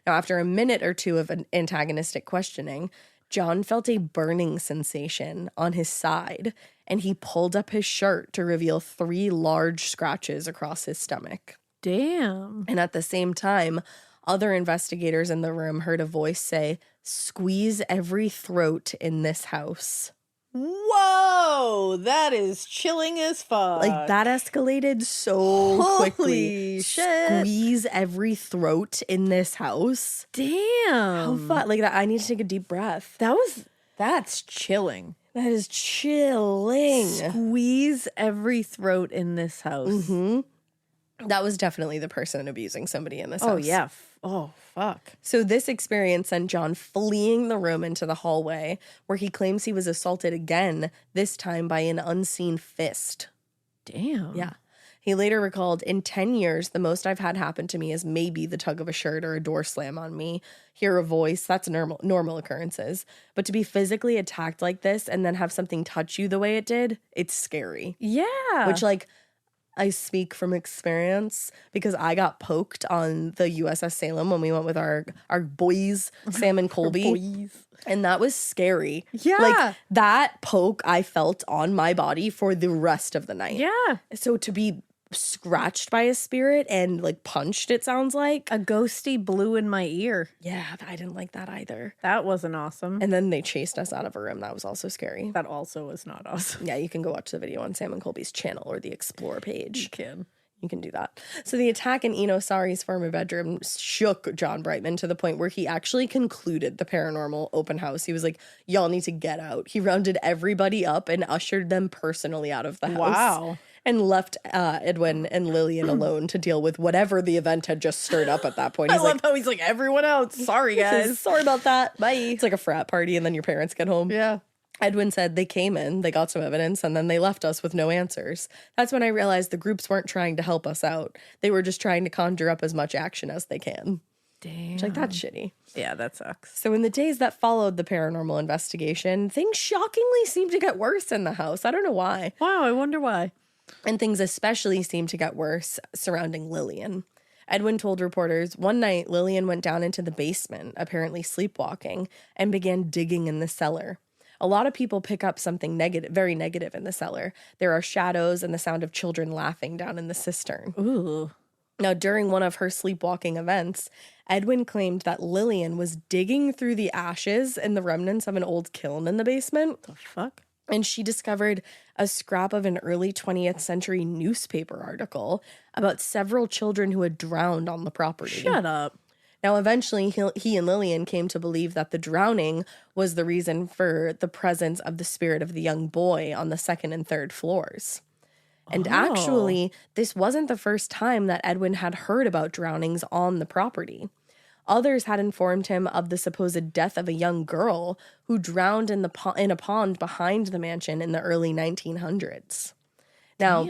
Now, after a minute or two of an antagonistic questioning, John felt a burning sensation on his side, and he pulled up his shirt to reveal 3 large scratches across his stomach. Damn. And at the same time, other investigators in the room heard a voice say, "Squeeze every throat in this house." Whoa, that is chilling as fuck. Like, that escalated so quickly. Holy shit. Squeeze every throat in this house. Damn. How fun. Like, that, I need to take a deep breath. That's chilling. That is chilling. Squeeze every throat in this house. Mm-hmm. That was definitely the person abusing somebody in this house. Oh, yeah. Oh, fuck. So this experience sent John fleeing the room into the hallway, where he claims he was assaulted again, this time by an unseen fist. Damn. Yeah. He later recalled, "In 10 years, the most I've had happen to me is maybe the tug of a shirt or a door slam on me. Hear a voice, that's normal occurrences. But to be physically attacked like this and then have something touch you the way it did, it's scary." Yeah. Which, like, I speak from experience because I got poked on the USS Salem when we went with our boys, Sam and Colby. And that was scary. Yeah. Like, that poke I felt on my body for the rest of the night. Yeah. So to be scratched by a spirit and like punched, it sounds like. A ghosty blew in my ear. Yeah, I didn't like that either. That wasn't awesome. And then they chased us out of a room. That was also scary. That also was not awesome. Yeah, you can go watch the video on Sam and Colby's channel or the Explore page. You can do that. So the attack in Eno Sari's former bedroom shook John Brightman to the point where he actually concluded the paranormal open house. He was like, y'all need to get out. He rounded everybody up and ushered them personally out of the house. Wow. And left Edwin and Lillian alone to deal with whatever the event had just stirred up at that point. I love how he's like, everyone else. Sorry, guys. Sorry about that. Bye. It's like a frat party and then your parents get home. Yeah. Edwin said they came in, they got some evidence, and then they left us with no answers. That's when I realized the groups weren't trying to help us out. They were just trying to conjure up as much action as they can. Damn. It's like, that's shitty. Yeah, that sucks. So in the days that followed the paranormal investigation, things shockingly seemed to get worse in the house. I don't know why. Wow, I wonder why. And things especially seemed to get worse surrounding Lillian. Edwin told reporters, one night Lillian went down into the basement, apparently sleepwalking, and began digging in the cellar. A lot of people pick up something negative, very negative in the cellar. There are shadows and the sound of children laughing down in the cistern. Ooh. Now, during one of her sleepwalking events, Edwin claimed that Lillian was digging through the ashes and the remnants of an old kiln in the basement. The fuck? And she discovered a scrap of an early 20th century newspaper article about several children who had drowned on the property. Shut up. Now, eventually, he and Lillian came to believe that the drowning was the reason for the presence of the spirit of the young boy on the second and third floors. And actually, this wasn't the first time that Edwin had heard about drownings on the property. Others had informed him of the supposed death of a young girl who drowned in a pond behind the mansion in the early 1900s. Now,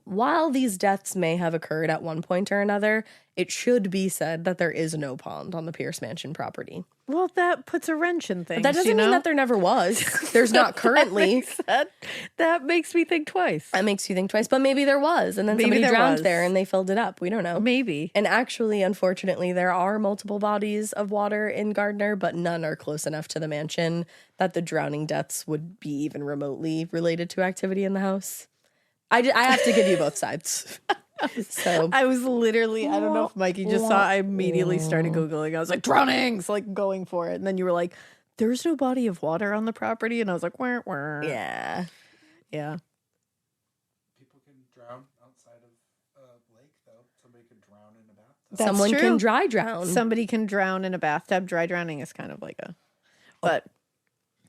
while these deaths may have occurred at one point or another, it should be said that there is no pond on the Pierce Mansion property. Well, that puts a wrench in things. But that doesn't mean that there never was. There's not currently. That makes me think twice. That makes you think twice. But maybe there was. And then Maybe somebody there drowned was. there and they filled it up. We don't know. Maybe. And actually, unfortunately, there are multiple bodies of water in Gardner, but none are close enough to the mansion that the drowning deaths would be even remotely related to activity in the house. I have to give you both sides. So I was literally, I don't know if Mikey just saw, I immediately started Googling. I was like, drownings, like going for it. And then you were like, there's no body of water on the property. And I was like, wah, wah. yeah. Yeah. People can drown outside of a lake, though. Somebody could drown in a bathtub. Someone true. can dry drown. Somebody can drown in a bathtub. Dry drowning is kind of like but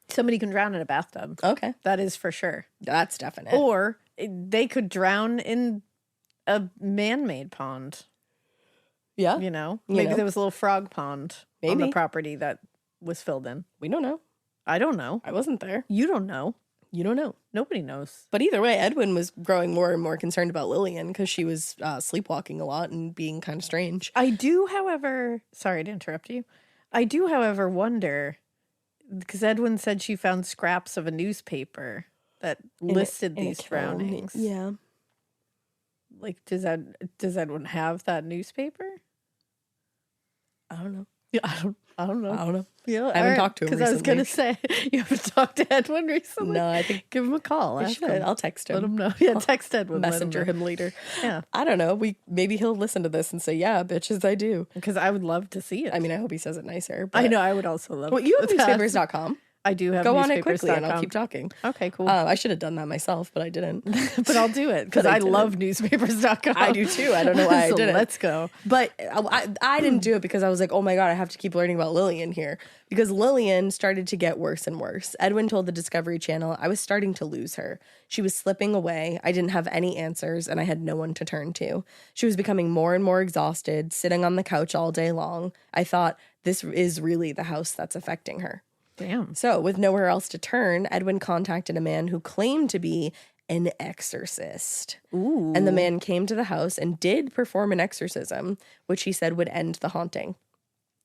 somebody can drown in a bathtub. Okay. That is for sure. That's definite. Or they could drown in a man-made pond. Yeah. You know? You Maybe know. there was a little frog pond on the Maybe. property that was filled in. We don't know. I don't know. I wasn't there. You don't know. You don't know. Nobody knows. But either way, Edwin was growing more and more concerned about Lillian because she was sleepwalking a lot and being kind of strange. I do, however, sorry to interrupt you. I do, however, wonder, because Edwin said she found scraps of a newspaper that listed In a these kiln. drownings. Yeah. Like, does Edwin have that newspaper? I don't know. Yeah, I don't know. I don't know. Yeah, I haven't talked to him because I was gonna recently. say you haven't talked to Edwin recently. No, I think Give him a call. I Ask should. him. I'll text him. Let him know. Yeah, text Edwin. let Messenger know. him later. Yeah, I don't know. Maybe he'll listen to this and say, "Yeah, bitches, I do." because I would love to see it. I mean, I hope he says it nicer. I but- know. I would also love. Well, you have that. newspapers.com. I do have. Go on it quickly, and I'll newspapers.com. keep talking. Okay, cool. I should have done that myself, but I didn't. But I'll do it because But I I didn't. love newspapers.com. I do too. I don't know why I So didn't. Let's go. But I didn't do it because I was like, oh my God, I have to keep learning about Lillian here. Because Lillian started to get worse and worse. Edwin told the Discovery Channel, I was starting to lose her. She was slipping away. I didn't have any answers and I had no one to turn to. She was becoming more and more exhausted, sitting on the couch all day long. I thought, this is really the house that's affecting her. Damn. So, with nowhere else to turn, Edwin contacted a man who claimed to be an exorcist. Ooh. And the man came to the house and did perform an exorcism, which he said would end the haunting.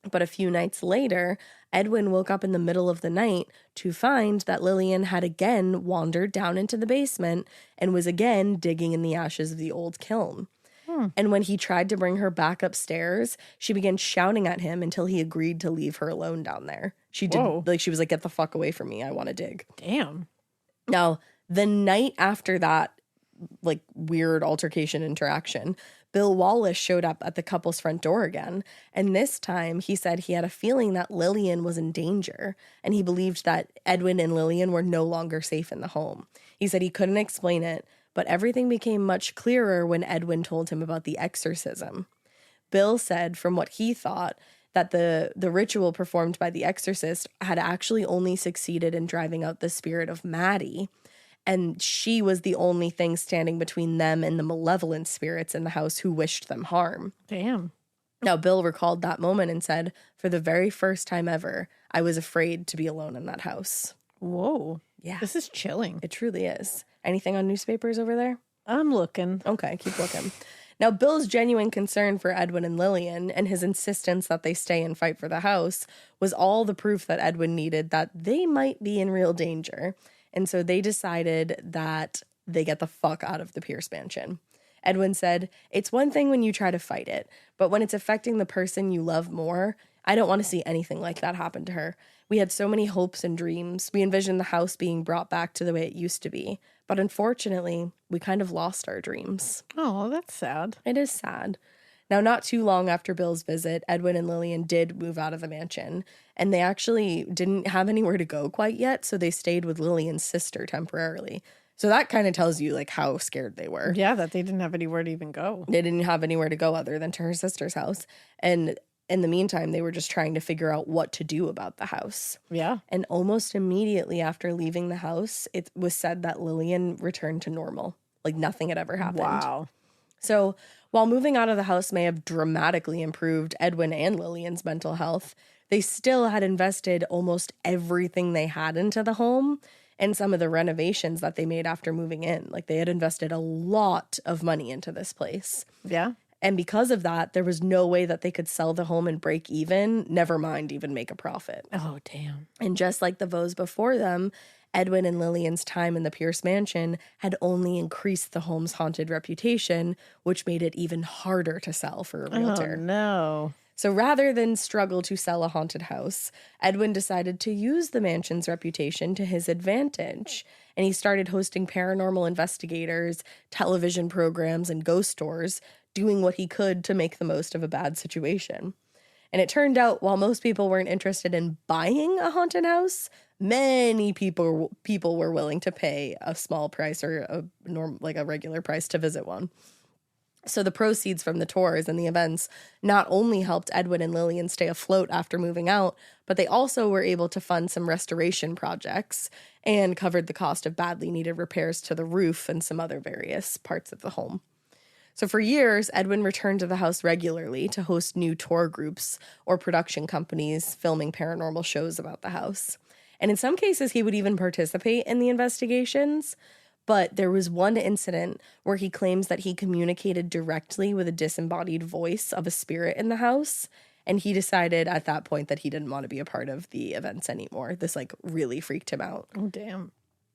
But a few nights later, Edwin woke up in the middle of the night to find that Lillian had again wandered down into the basement and was again digging in the ashes of the old kiln. And when he tried to bring her back upstairs, she began shouting at him until he agreed to leave her alone down there. She did, she was like, get the fuck away from me. I want to dig. Damn. Now, the night after that like weird altercation interaction, Bill Wallace showed up at the couple's front door again. And this time he said he had a feeling that Lillian was in danger, and he believed that Edwin and Lillian were no longer safe in the home. He said he couldn't explain it, but everything became much clearer when Edwin told him about the exorcism. Bill said, from what he thought, that the ritual performed by the exorcist had actually only succeeded in driving out the spirit of Maddie, and she was the only thing standing between them and the malevolent spirits in the house who wished them harm. Damn. Now, Bill recalled that moment and said, for the very first time ever, I was afraid to be alone in that house. Whoa. Yeah. This is chilling. It truly is. Anything on newspapers over there? I'm looking. Okay, keep looking. Now, Bill's genuine concern for Edwin and Lillian and his insistence that they stay and fight for the house was all the proof that Edwin needed that they might be in real danger. And so they decided that they get the fuck out of the Pierce mansion. Edwin said, it's one thing when you try to fight it, but when it's affecting the person you love more, I don't want to see anything like that happen to her. We had so many hopes and dreams. We envisioned the house being brought back to the way it used to be. But unfortunately, we kind of lost our dreams. Oh, that's sad. It is sad. Now, not too long after Bill's visit, Edwin and Lillian did move out of the mansion, and they actually didn't have anywhere to go quite yet, so they stayed with Lillian's sister temporarily. So that kind of tells you, like, how scared they were. Yeah, that they didn't have anywhere to even go. They didn't have anywhere to go other than to her sister's house. And in the meantime, they were just trying to figure out what to do about the house. Yeah. And almost immediately after leaving the house, it was said that Lillian returned to normal. Like, nothing had ever happened. Wow. So while moving out of the house may have dramatically improved Edwin and Lillian's mental health, they still had invested almost everything they had into the home and some of the renovations that they made after moving in. Like, they had invested a lot of money into this place. Yeah. And because of that, there was no way that they could sell the home and break even, never mind even make a profit. Oh, damn. And just like the Vaux before them, Edwin and Lillian's time in the Pierce mansion had only increased the home's haunted reputation, which made it even harder to sell for a realtor. Oh, no. So rather than struggle to sell a haunted house, Edwin decided to use the mansion's reputation to his advantage. And he started hosting paranormal investigators, television programs, and ghost tours, doing what he could to make the most of a bad situation. And it turned out, while most people weren't interested in buying a haunted house, many people were willing to pay a small price or a regular price to visit one. So the proceeds from the tours and the events not only helped Edwin and Lillian stay afloat after moving out, but they also were able to fund some restoration projects and covered the cost of badly needed repairs to the roof and some other various parts of the home. So for years, Edwin returned to the house regularly to host new tour groups or production companies filming paranormal shows about the house. And in some cases, he would even participate in the investigations. But there was one incident where he claims that he communicated directly with a disembodied voice of a spirit in the house. And he decided at that point that he didn't want to be a part of the events anymore. This really freaked him out. Oh, damn.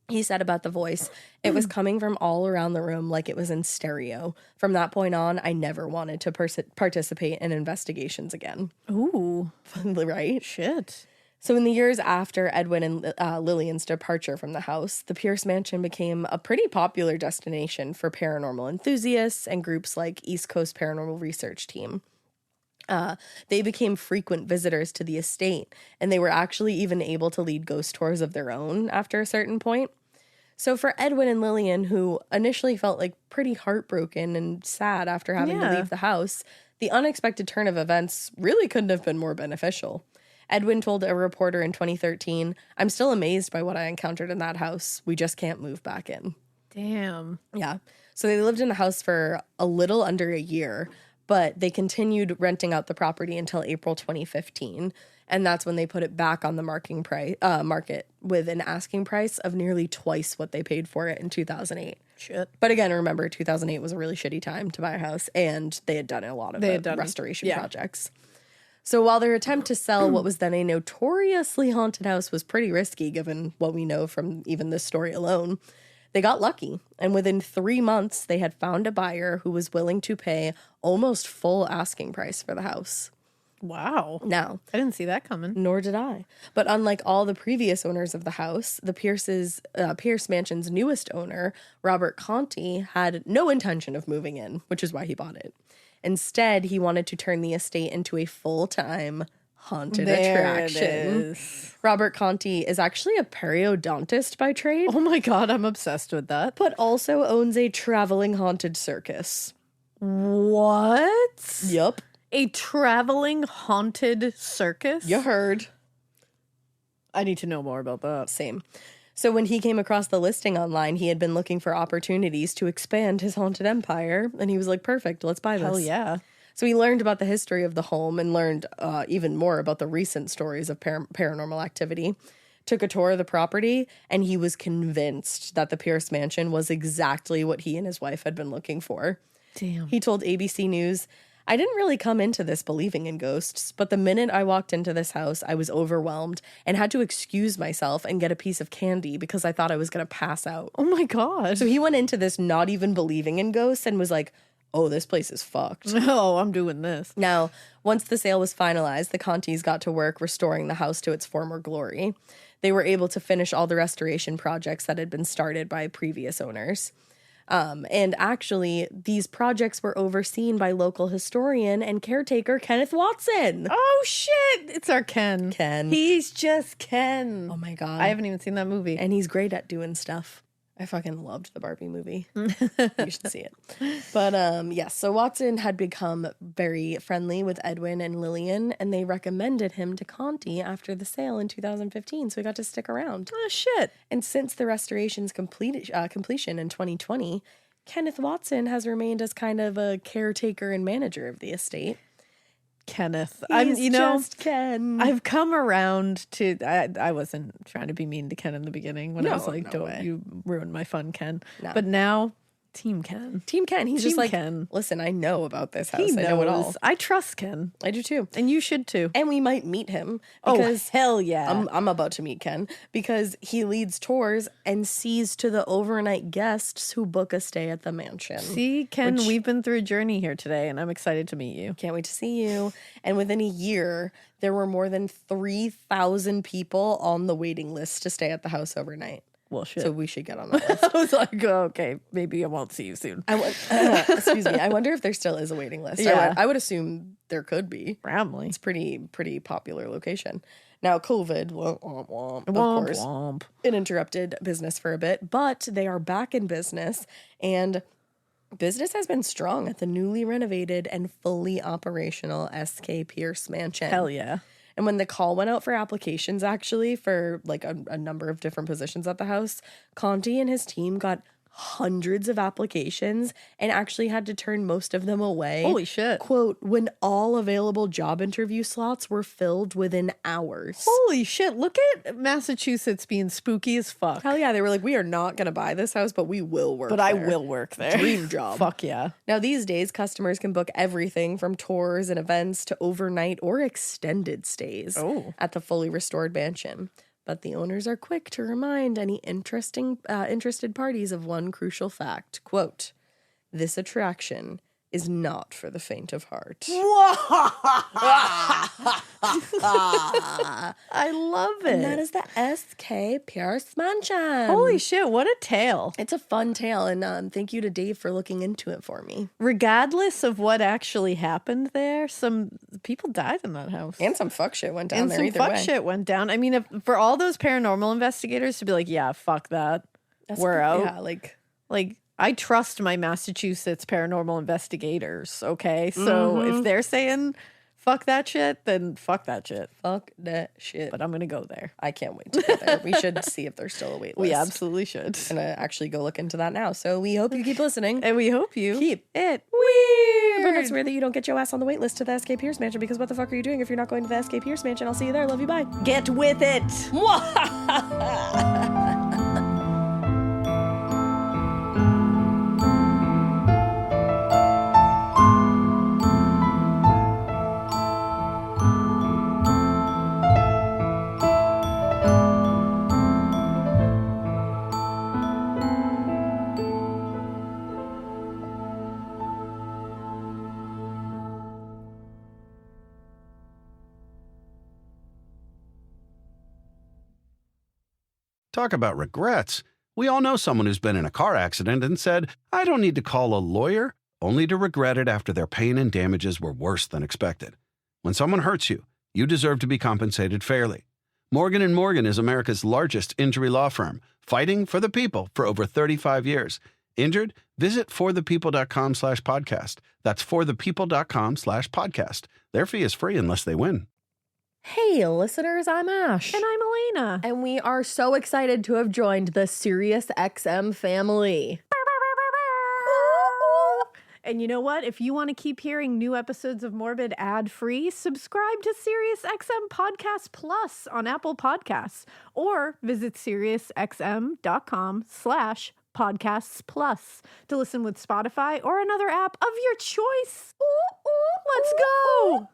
He said about the voice, it was coming from all around the room like it was in stereo. From that point on, I never wanted to participate in investigations again. Ooh. Right? Shit. So in the years after Edwin and Lillian's departure from the house, the Pierce Mansion became a pretty popular destination for paranormal enthusiasts and groups like East Coast Paranormal Research Team. They became frequent visitors to the estate, and they were actually even able to lead ghost tours of their own after a certain point. So for Edwin and Lillian, who initially felt pretty heartbroken and sad after having to leave the house, the unexpected turn of events really couldn't have been more beneficial. Edwin told a reporter in 2013, "I'm still amazed by what I encountered in that house. We just can't move back in." Damn. Yeah. So they lived in the house for a little under a year, but they continued renting out the property until April 2015. And that's when they put it back on the market with an asking price of nearly twice what they paid for it in 2008. Shit. But again, remember, 2008 was a really shitty time to buy a house, and they had done a lot of restoration projects. So while their attempt to sell what was then a notoriously haunted house was pretty risky, given what we know from even this story alone, they got lucky. And within 3 months, they had found a buyer who was willing to pay almost full asking price for the house. Wow. Now, I didn't see that coming. nor did I. But unlike all the previous owners of the house, the Pierce Mansion's newest owner, Robert Conti, had no intention of moving in, which is why he bought it. Instead, he wanted to turn the estate into a full-time haunted attraction. Robert Conti is actually a periodontist by trade, Oh my God, I'm obsessed with that. but also owns a traveling haunted circus. What? Yup. A traveling haunted circus? You heard. I need to know more about that. Same. So when he came across the listing online, he had been looking for opportunities to expand his haunted empire, and he was like, perfect, let's buy this. Hell yeah. So he learned about the history of the home and learned even more about the recent stories of paranormal activity. Took a tour of the property, and he was convinced that the Pierce Mansion was exactly what he and his wife had been looking for. Damn. He told ABC News, I didn't really come into this believing in ghosts, but the minute I walked into this house, I was overwhelmed and had to excuse myself and get a piece of candy because I thought I was going to pass out. Oh my God. So he went into this not even believing in ghosts and was like, oh, this place is fucked. Oh, I'm doing this. Now, once the sale was finalized, the Contis got to work restoring the house to its former glory. They were able to finish all the restoration projects that had been started by previous owners. And actually, these projects were overseen by local historian and caretaker Kenneth Watson. Oh shit. It's our Ken. Ken. He's just Ken. Oh my God. I haven't even seen that movie. And he's great at doing stuff. I fucking loved the Barbie movie. You should see it. But yes, so Watson had become very friendly with Edwin and Lillian, and they recommended him to Conti after the sale in 2015, so he got to stick around. Oh shit. And since the restoration's completion in 2020, Kenneth Watson has remained as kind of a caretaker and manager of the estate. Kenneth. He's just Ken. I've come around to. I wasn't trying to be mean to Ken in the beginning when I was No, like, no "Don't way. you ruin my fun, Ken." No. But now, Team Ken. Team Ken. He's Team just like, Ken. listen, I know about this house. He I know it all. knows. I trust Ken, I do too. and you should too. And we might meet him Oh because hell yeah! I'm about to meet Ken because he leads tours and sees to the overnight guests who book a stay at the mansion. See, Ken, Which- we've been through a journey here today, and I'm excited to meet you. Can't wait to see you. And within a year, there were more than 3,000 people on the waiting list to stay at the house overnight. Well, shit. So we should get on that list. I was like, okay, maybe I won't see you soon. Excuse me. I wonder if there still is a waiting list. Yeah. I would assume there could be. Ramley. It's pretty popular location. Now, COVID, womp, womp, womp, of Womp course, womp. it interrupted business for a bit, but they are back in business, and business has been strong at the newly renovated and fully operational SK Pierce Mansion. Hell yeah. And when the call went out for applications, actually, for like a number of different positions at the house, Conti and his team got hundreds of applications and actually had to turn most of them away. Holy shit. Quote, when all available job interview slots were filled within hours. Holy shit. Look at Massachusetts being spooky as fuck. Hell yeah, they were like, we are not going to buy this house, but we will work But I there. will work there. Dream job. Fuck yeah. Now, these days, customers can book everything from tours and events to overnight or extended stays at the fully restored mansion. But the owners are quick to remind any interested parties of one crucial fact. Quote, this attraction is not for the faint of heart. I love it. And that is the SK Pierce Mansion. Holy shit, what a tale. It's a fun tale, and thank you to Dave for looking into it for me. Regardless of what actually happened there, some people died in that house. And some fuck shit went down And there some either fuck way. shit went down. I mean, if, for all those paranormal investigators to be like, yeah, fuck that. We're out. Yeah, Like, I trust my Massachusetts paranormal investigators, okay? So if they're saying fuck that shit, then fuck that shit. fuck that shit. But I'm going to go there. I can't wait to go there. We should see if there's still a wait list. We absolutely should. I'm gonna actually go look into that now. So we hope you keep listening. And we hope you Keep it But weird. it's weird that you don't get your ass on the wait list to the SK Pierce Mansion, because what the fuck are you doing if you're not going to the SK Pierce Mansion? I'll see you there. Love you. Bye. Get with it. Talk about regrets. We all know someone who's been in a car accident and said, I don't need to call a lawyer, only to regret it after their pain and damages were worse than expected. When someone hurts you, you deserve to be compensated fairly. Morgan & Morgan is America's largest injury law firm, fighting for the people for over 35 years. Injured? Visit forthepeople.com/podcast. That's forthepeople.com/podcast. Their fee is free unless they win. Hey, listeners, I'm Ash. And I'm Elena. And we are so excited to have joined the Sirius XM family. And you know what? If you want to keep hearing new episodes of Morbid ad-free, subscribe to SiriusXM Podcast Plus on Apple Podcasts or visit SiriusXM.com/podcasts plus to listen with Spotify or another app of your choice. Let's go.